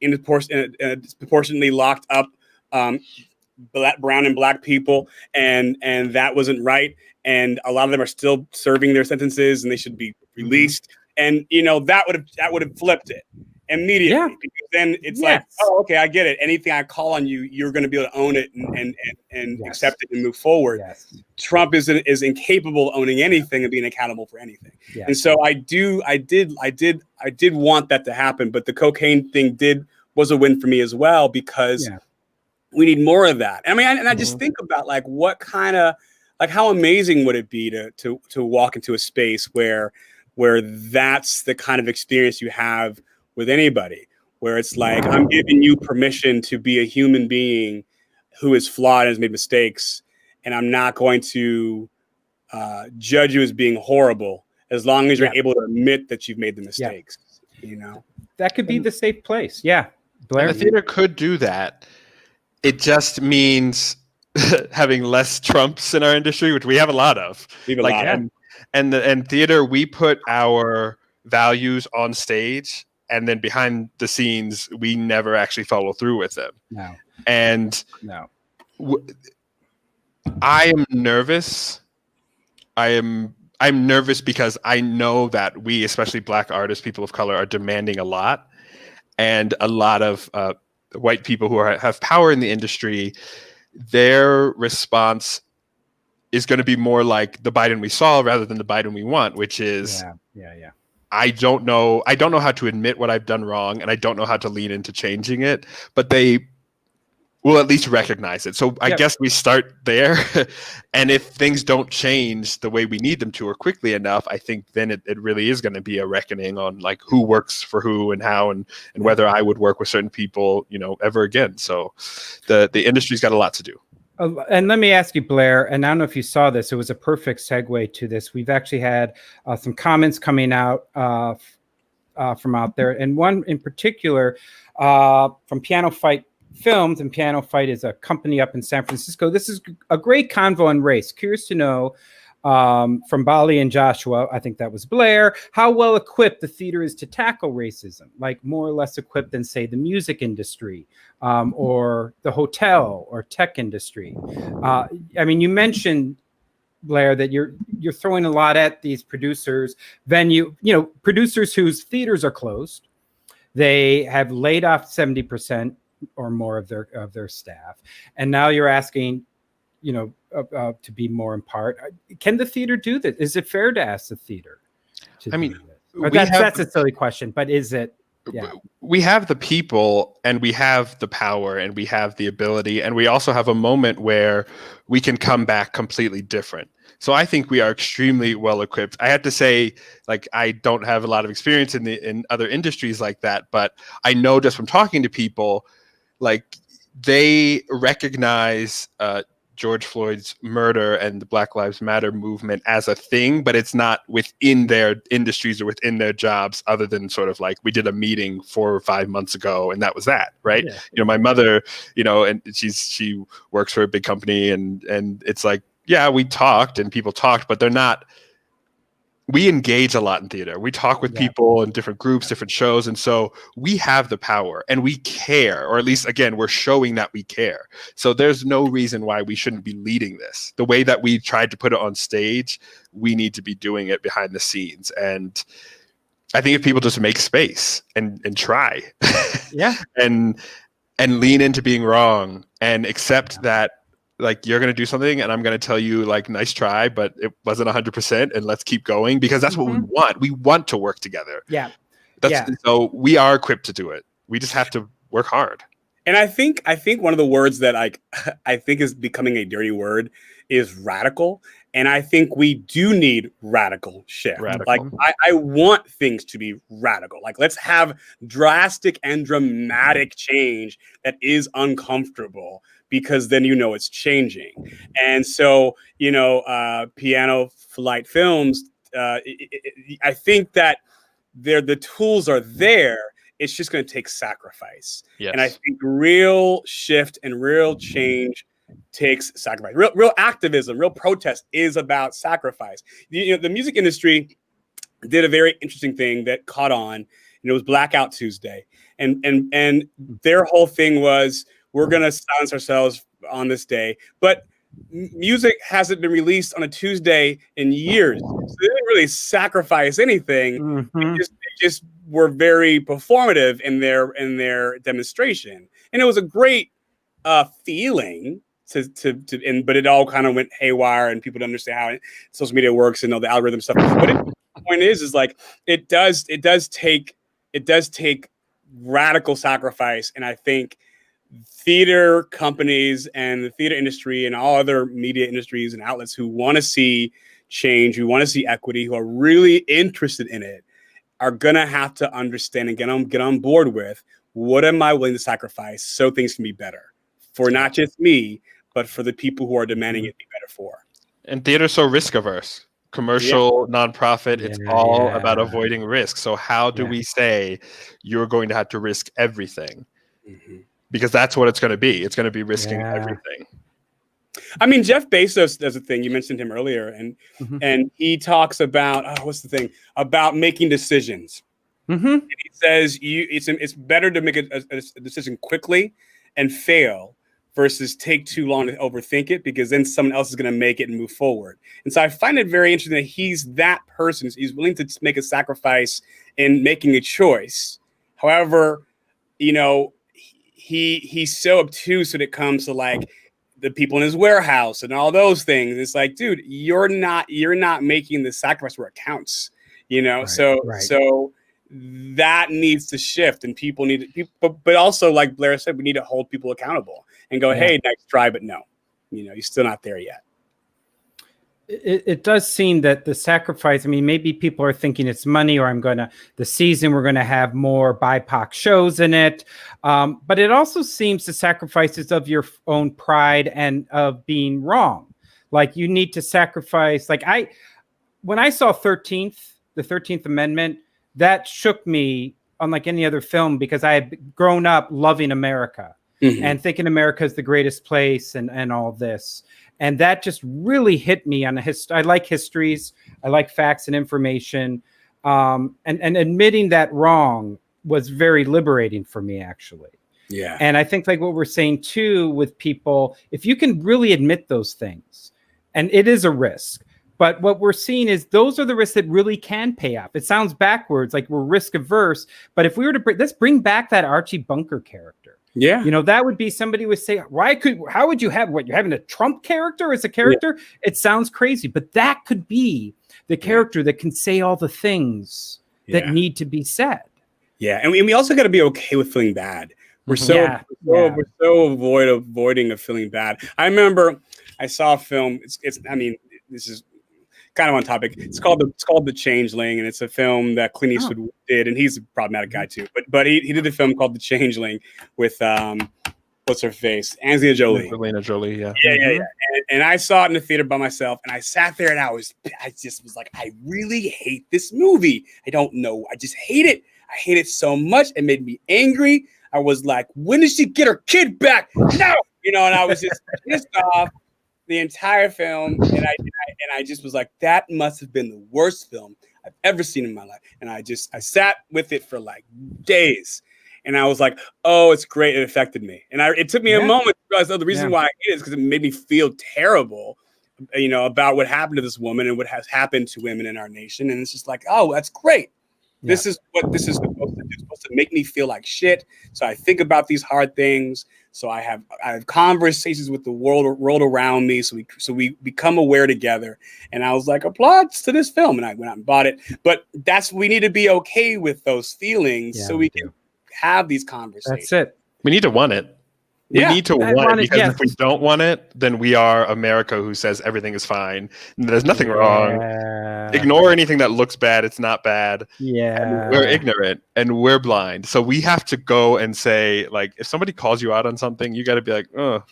disproportionately locked up brown and black people. And that wasn't right. And a lot of them are still serving their sentences and they should be released. And, that would have flipped it immediately, because then it's like, oh, okay, I get it. Anything I call on you, you're going to be able to own it and accept it and move forward. Trump is incapable of owning anything and being accountable for anything. And so I did want that to happen, but the cocaine thing was a win for me as well, because we need more of that. I mean, I just think about like what kind of, like how amazing would it be to walk into a space where that's the kind of experience you have with anybody, where it's like, I'm giving you permission to be a human being who is flawed and has made mistakes. And I'm not going to judge you as being horrible as long as you're able to admit that you've made the mistakes, That could be the safe place. Yeah. Blair? The theater could do that. It just means having less Trumps in our industry, which we have a lot of. And theater, we put our values on stage, and then behind the scenes, we never actually follow through with them. I am nervous. I'm nervous because I know that we, especially Black artists, people of color, are demanding a lot, and a lot of white people who have power in the industry, their response is going to be more like the Biden we saw rather than the Biden we want, which is, I don't know how to admit what I've done wrong, and I don't know how to lean into changing it, but they will at least recognize it. So I guess we start there. And if things don't change the way we need them to or quickly enough, I think then it really is going to be a reckoning on like who works for who and how, and whether I would work with certain people, ever again. So the industry's got a lot to do. And let me ask you, Blair, and I don't know if you saw this, it was a perfect segue to this. We've actually had some comments coming out from out there, and one in particular from Piano Fight Films, and Piano Fight is a company up in San Francisco. This is a great convo on race. Curious to know from Bali and Joshua, I think that was Blair, how well equipped the theater is to tackle racism, like more or less equipped than, say, the music industry or the hotel or tech industry. I mean, you mentioned, Blair, that you're throwing a lot at these producers, producers whose theaters are closed. They have laid off 70% or more of their staff, and now you're asking, to be more in part. Can the theater do this? Is it fair to ask the theater to do this? Or that's a silly question, but is it? Yeah. We have the people, and we have the power, and we have the ability, and we also have a moment where we can come back completely different. So I think we are extremely well equipped. I have to say, like, I don't have a lot of experience in other industries like that, but I know just from talking to people, like, they recognize George Floyd's murder and the Black Lives Matter movement as a thing, but it's not within their industries or within their jobs, other than sort of like, we did a meeting 4 or 5 months ago and that was that, right? Yeah. My mother, and she works for a big company, and it's like, yeah, we talked and people talked, but we engage a lot in theater. We talk with people in different groups, different shows. And so we have the power and we care, or at least, again, we're showing that we care. So there's no reason why we shouldn't be leading this. The way that we tried to put it on stage, we need to be doing it behind the scenes. And I think if people just make space and try and lean into being wrong and accept that, like, you're going to do something and I'm going to tell you, like, nice try, but it wasn't 100%, and let's keep going, because that's what we want. We want to work together. Yeah. So we are equipped to do it. We just have to work hard. And I think one of the words that I think is becoming a dirty word is radical. And I think we do need radical shift. Like, I want things to be radical. Like, let's have drastic and dramatic change that is uncomfortable, because then it's changing. And so, Piano Fight Films, I think that the tools are there. It's just going to take sacrifice. Yes. And I think real shift and real change takes sacrifice. Real activism, real protest is about sacrifice. The music industry did a very interesting thing that caught on. It was Blackout Tuesday, and their whole thing was, we're going to silence ourselves on this day, but music hasn't been released on a Tuesday in years, so they didn't really sacrifice anything. They just were very performative in their demonstration, and it was a great feeling but it all kind of went haywire, and people don't understand how social media works and all the algorithm stuff. But the point is like, it does take radical sacrifice, and I think theater companies and the theater industry and all other media industries and outlets who want to see change, who want to see equity, who are really interested in it, are going to have to understand and get on board with, what am I willing to sacrifice so things can be better for not just me, but for the people who are demanding it be better for. And theater's so risk averse. Commercial, nonprofit, it's all about avoiding risk. So how do we say you're going to have to risk everything? Because that's what it's going to be. It's going to be risking everything. I mean, Jeff Bezos does a thing. You mentioned him earlier, and he talks about what's the thing about making decisions. And he says it's better to make a decision quickly and fail versus take too long to overthink it, because then someone else is going to make it and move forward. And so I find it very interesting that he's that person. He's willing to make a sacrifice in making a choice. However, he's so obtuse when it comes to like the people in his warehouse and all those things. It's like, dude, you're not making the sacrifice where it counts, So that needs to shift, and people need to, but also, like Blair said, we need to hold people accountable and go, hey, nice try, but no, you're still not there yet. it does seem that the sacrifice, I mean, maybe people are thinking it's money, or the season, we're going to have more BIPOC shows in it. But it also seems the sacrifices of your own pride and of being wrong. Like, you need to sacrifice. Like, when I saw the 13th Amendment, that shook me unlike any other film, because I had grown up loving America and thinking America is the greatest place and all this. And that just really hit me on I like histories. I like facts and information. And admitting that wrong was very liberating for me, actually. Yeah. And I think, like what we're saying too with people, if you can really admit those things, and it is a risk, but what we're seeing is those are the risks that really can pay off. It sounds backwards, like we're risk averse, but if we were to let's bring back that Archie Bunker character. Yeah. You know, that would be, somebody would say, how would you have, you're having a Trump character as a character? Yeah. It sounds crazy, but that could be the character that can say all the things that need to be said. Yeah. And we also got to be okay with feeling bad. We're so avoiding of feeling bad. I remember I saw a film. I mean, this is kind of on topic. It's called The Changeling, and it's a film that Clint Eastwood did, and he's a problematic guy too. But he did a film called The Changeling with what's her face, Angelina Jolie. Angelina Jolie, yeah. Yeah. And I saw it in the theater by myself, and I sat there and I just was like, I really hate this movie. I don't know. I just hate it. I hate it so much. It made me angry. I was like, when did she get her kid back? No, and I was just pissed off the entire film, and I just was like, that must have been the worst film I've ever seen in my life. And I sat with it for like days, and I was like, oh, it's great. It affected me, and it took me a moment to realize, the reason why I hate it is because it made me feel terrible, about what happened to this woman and what has happened to women in our nation. And it's just like, oh, that's great. Yeah. This is what this is supposed to do. It's supposed to make me feel like shit. So I think about these hard things. So I have conversations with the world around me. So we become aware together. And I was like, applause to this film. And I went out and bought it. But we need to be okay with those feelings so we can have these conversations. That's it. We need to want it. We need to want it, because if we don't want it, then we are America who says everything is fine. There's nothing wrong. Ignore anything that looks bad. It's not bad. Yeah. We're ignorant and we're blind. So we have to go and say, like, if somebody calls you out on something, you got to be like, oh,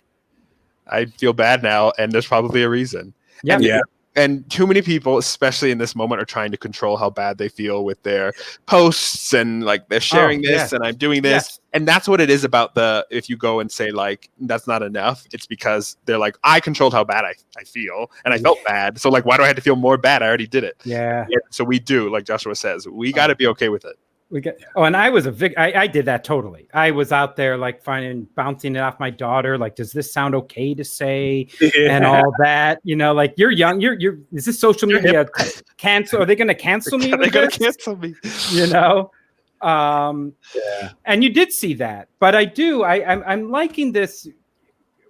I feel bad now. And there's probably a reason. Yeah. And too many people, especially in this moment, are trying to control how bad they feel with their posts, and like they're sharing this and I'm doing this. Yes. And that's what it is about if you go and say like, that's not enough. It's because they're like, I controlled how bad I feel, and I felt bad. So like, why do I have to feel more bad? I already did it. Yeah. So we do, like Joshua says, we got to be okay with it. And I was I did that totally. I was out there like bouncing it off my daughter. Like, does this sound okay to say? And all that, like, you're young. Is this social media cancel? Are they going to cancel me? They're going to cancel me. And you did see that, but I'm liking this.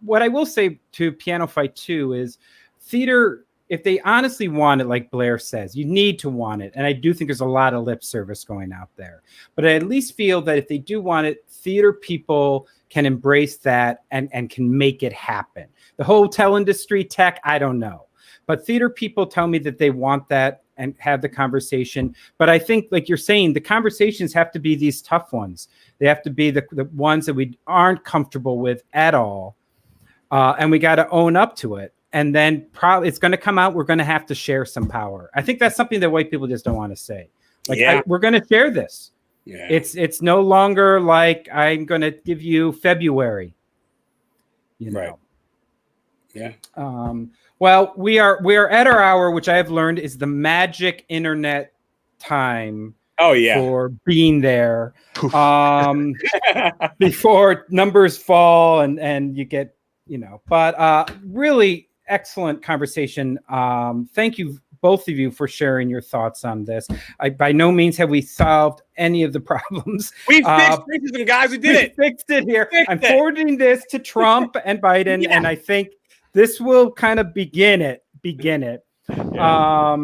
What I will say to Piano Fight 2 is theater. If they honestly want it, like Blair says, you need to want it. And I do think there's a lot of lip service going out there. But I at least feel that if they do want it, theater people can embrace that and can make it happen. The hotel industry, tech, I don't know. But theater people tell me that they want that and have the conversation. But I think, like you're saying, the conversations have to be these tough ones. They have to be the ones that we aren't comfortable with at all. And we got to own up to it. And then probably it's going to come out. We're going to have to share some power. I think that's something that white people just don't want to say. Like, we're going to share this. Yeah. It's no longer like I'm going to give you February. Right. Yeah. Well, we are at our hour, which I have learned is the magic internet time. Oh yeah. For being there. Before numbers fall and you get, but really excellent conversation. Thank you, both of you, for sharing your thoughts on this. By no means have we solved any of the problems. We fixed racism, guys. We did it. Fixed it here. I'm forwarding this to Trump and Biden, and I think this will kind of begin it. Yeah.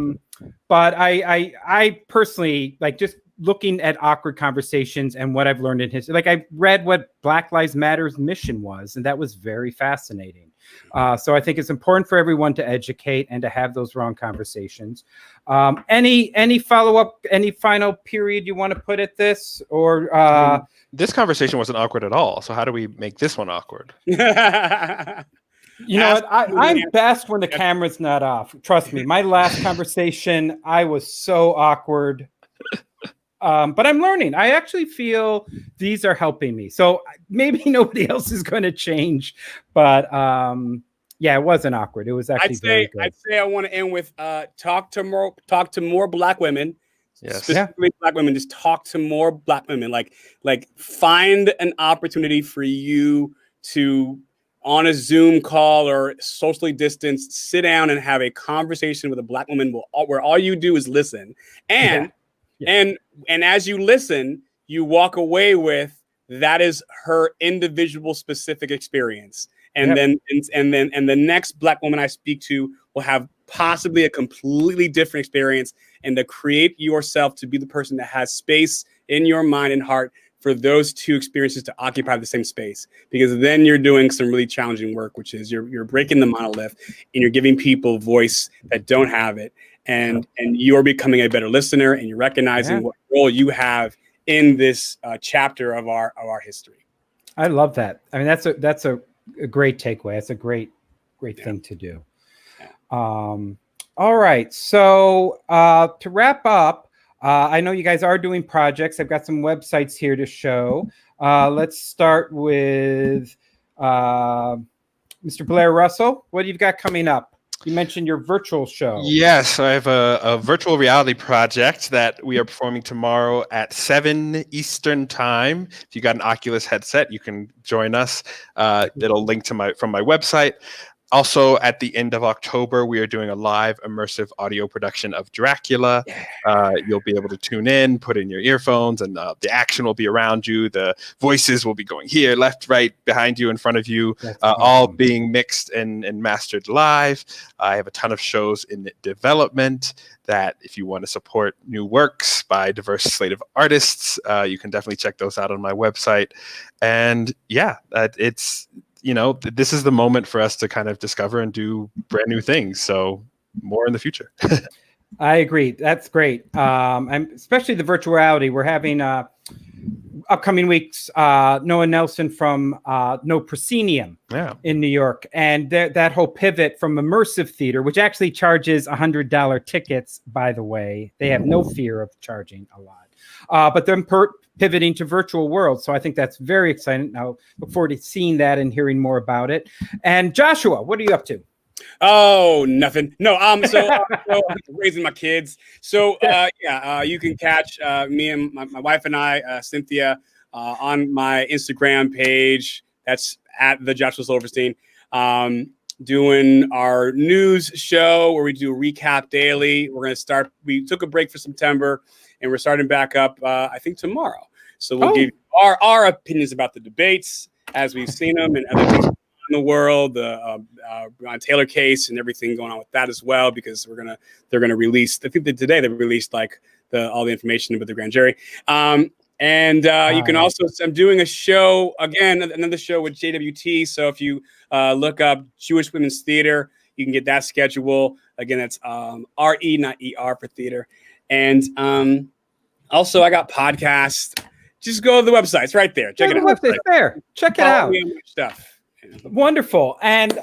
But I personally, like, just looking at awkward conversations and what I've learned in history. Like, I read what Black Lives Matter's mission was, and that was very fascinating. So I think it's important for everyone to educate and to have those wrong conversations. Any follow-up, any final period you want to put at this? Or this conversation wasn't awkward at all. So how do we make this one awkward? You know what? I'm best when the camera's not off. Trust me. My last conversation, I was so awkward. But I'm learning. I actually feel these are helping me. So maybe nobody else is going to change. But yeah, it wasn't awkward. It was actually very good. I'd say I want to end with talk to more Black women. Yes. Specifically Black women. Just talk to more Black women. Like find an opportunity for you to, on a Zoom call or socially distanced, sit down and have a conversation with a Black woman where all you do is listen. And as you listen, you walk away with that is her individual specific experience. And then the next Black woman I speak to will have possibly a completely different experience, and to create yourself to be the person that has space in your mind and heart for those two experiences to occupy the same space, because then you're doing some really challenging work, which is you're breaking the monolith and you're giving people voice that don't have it. And you're becoming a better listener, and you're recognizing what role you have in this chapter of our history. I love that. I mean, that's a great takeaway. That's a great thing to do. All right. So to wrap up, I know you guys are doing projects. I've got some websites here to show. Let's start with Mr. Blair Russell. What do you got coming up? You mentioned your virtual show. Yes, I have a virtual reality project that we are performing tomorrow at 7 Eastern time. If you got an Oculus headset, you can join us. It'll link to from my website. Also, at the end of October, we are doing a live immersive audio production of Dracula. You'll be able to tune in, put in your earphones, and the action will be around you. The voices will be going here, left, right, behind you, in front of you, all being mixed and mastered live. I have a ton of shows in development that if you want to support new works by diverse slate of artists, you can definitely check those out on my website. And it's... this is the moment for us to kind of discover and do brand new things. So more in the future. I agree. That's great. And especially the virtual reality. We're having upcoming weeks, Noah Nelson from No Proscenium in New York. And that whole pivot from immersive theater, which actually charges $100 tickets, by the way. They have no fear of charging a lot. But they're pivoting to virtual worlds. So I think that's very exciting. I look forward to seeing that and hearing more about it. And Joshua, what are you up to? Oh, nothing. No, so raising my kids. So you can catch me and my wife and I, Cynthia, on my Instagram page. That's at the Joshua Silverstein. Doing our news show where we do a recap daily. We're going to start. We took a break for September, and we're starting back up, I think, tomorrow. So we'll give you our opinions about the debates as we've seen them and other things in the world, the Taylor case and everything going on with that as well, because they're gonna release. I think that today they released all the information about the grand jury. You can also. I'm doing a show again, another show with JWT. So if you look up Jewish Women's Theater, you can get that schedule. Again, that's RE, not ER for theater. And also, I got podcasts. Just go to the website. It's right there. Check it out. It's there. Check it out. Stuff. Wonderful. And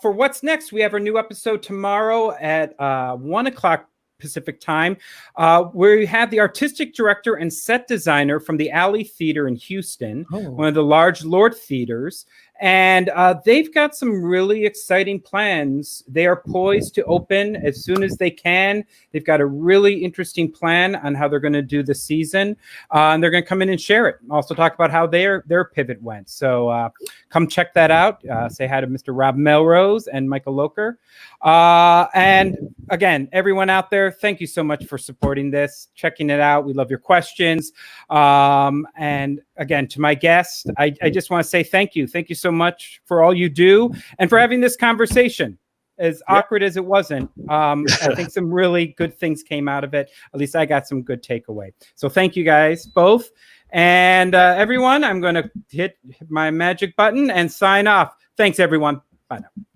for what's next, we have our new episode tomorrow at 1 o'clock Pacific time, where we have the artistic director and set designer from the Alley Theater in Houston, one of the large Lord theaters. And they've got some really exciting plans. They are poised to open as soon as they can. They've got a really interesting plan on how they're going to do the season. And they're going to come in and share it. Also talk about how their pivot went. So come check that out. Say hi to Mr. Rob Melrose and Michael Locher. And again, everyone out there, thank you so much for supporting this, checking it out. We love your questions. And again, to my guest, I just want to say thank you. Thank you so much for all you do and for having this conversation. As awkward as it wasn't, I think some really good things came out of it. At least I got some good takeaway. So thank you guys both. And everyone, I'm going to hit my magic button and sign off. Thanks, everyone. Bye now.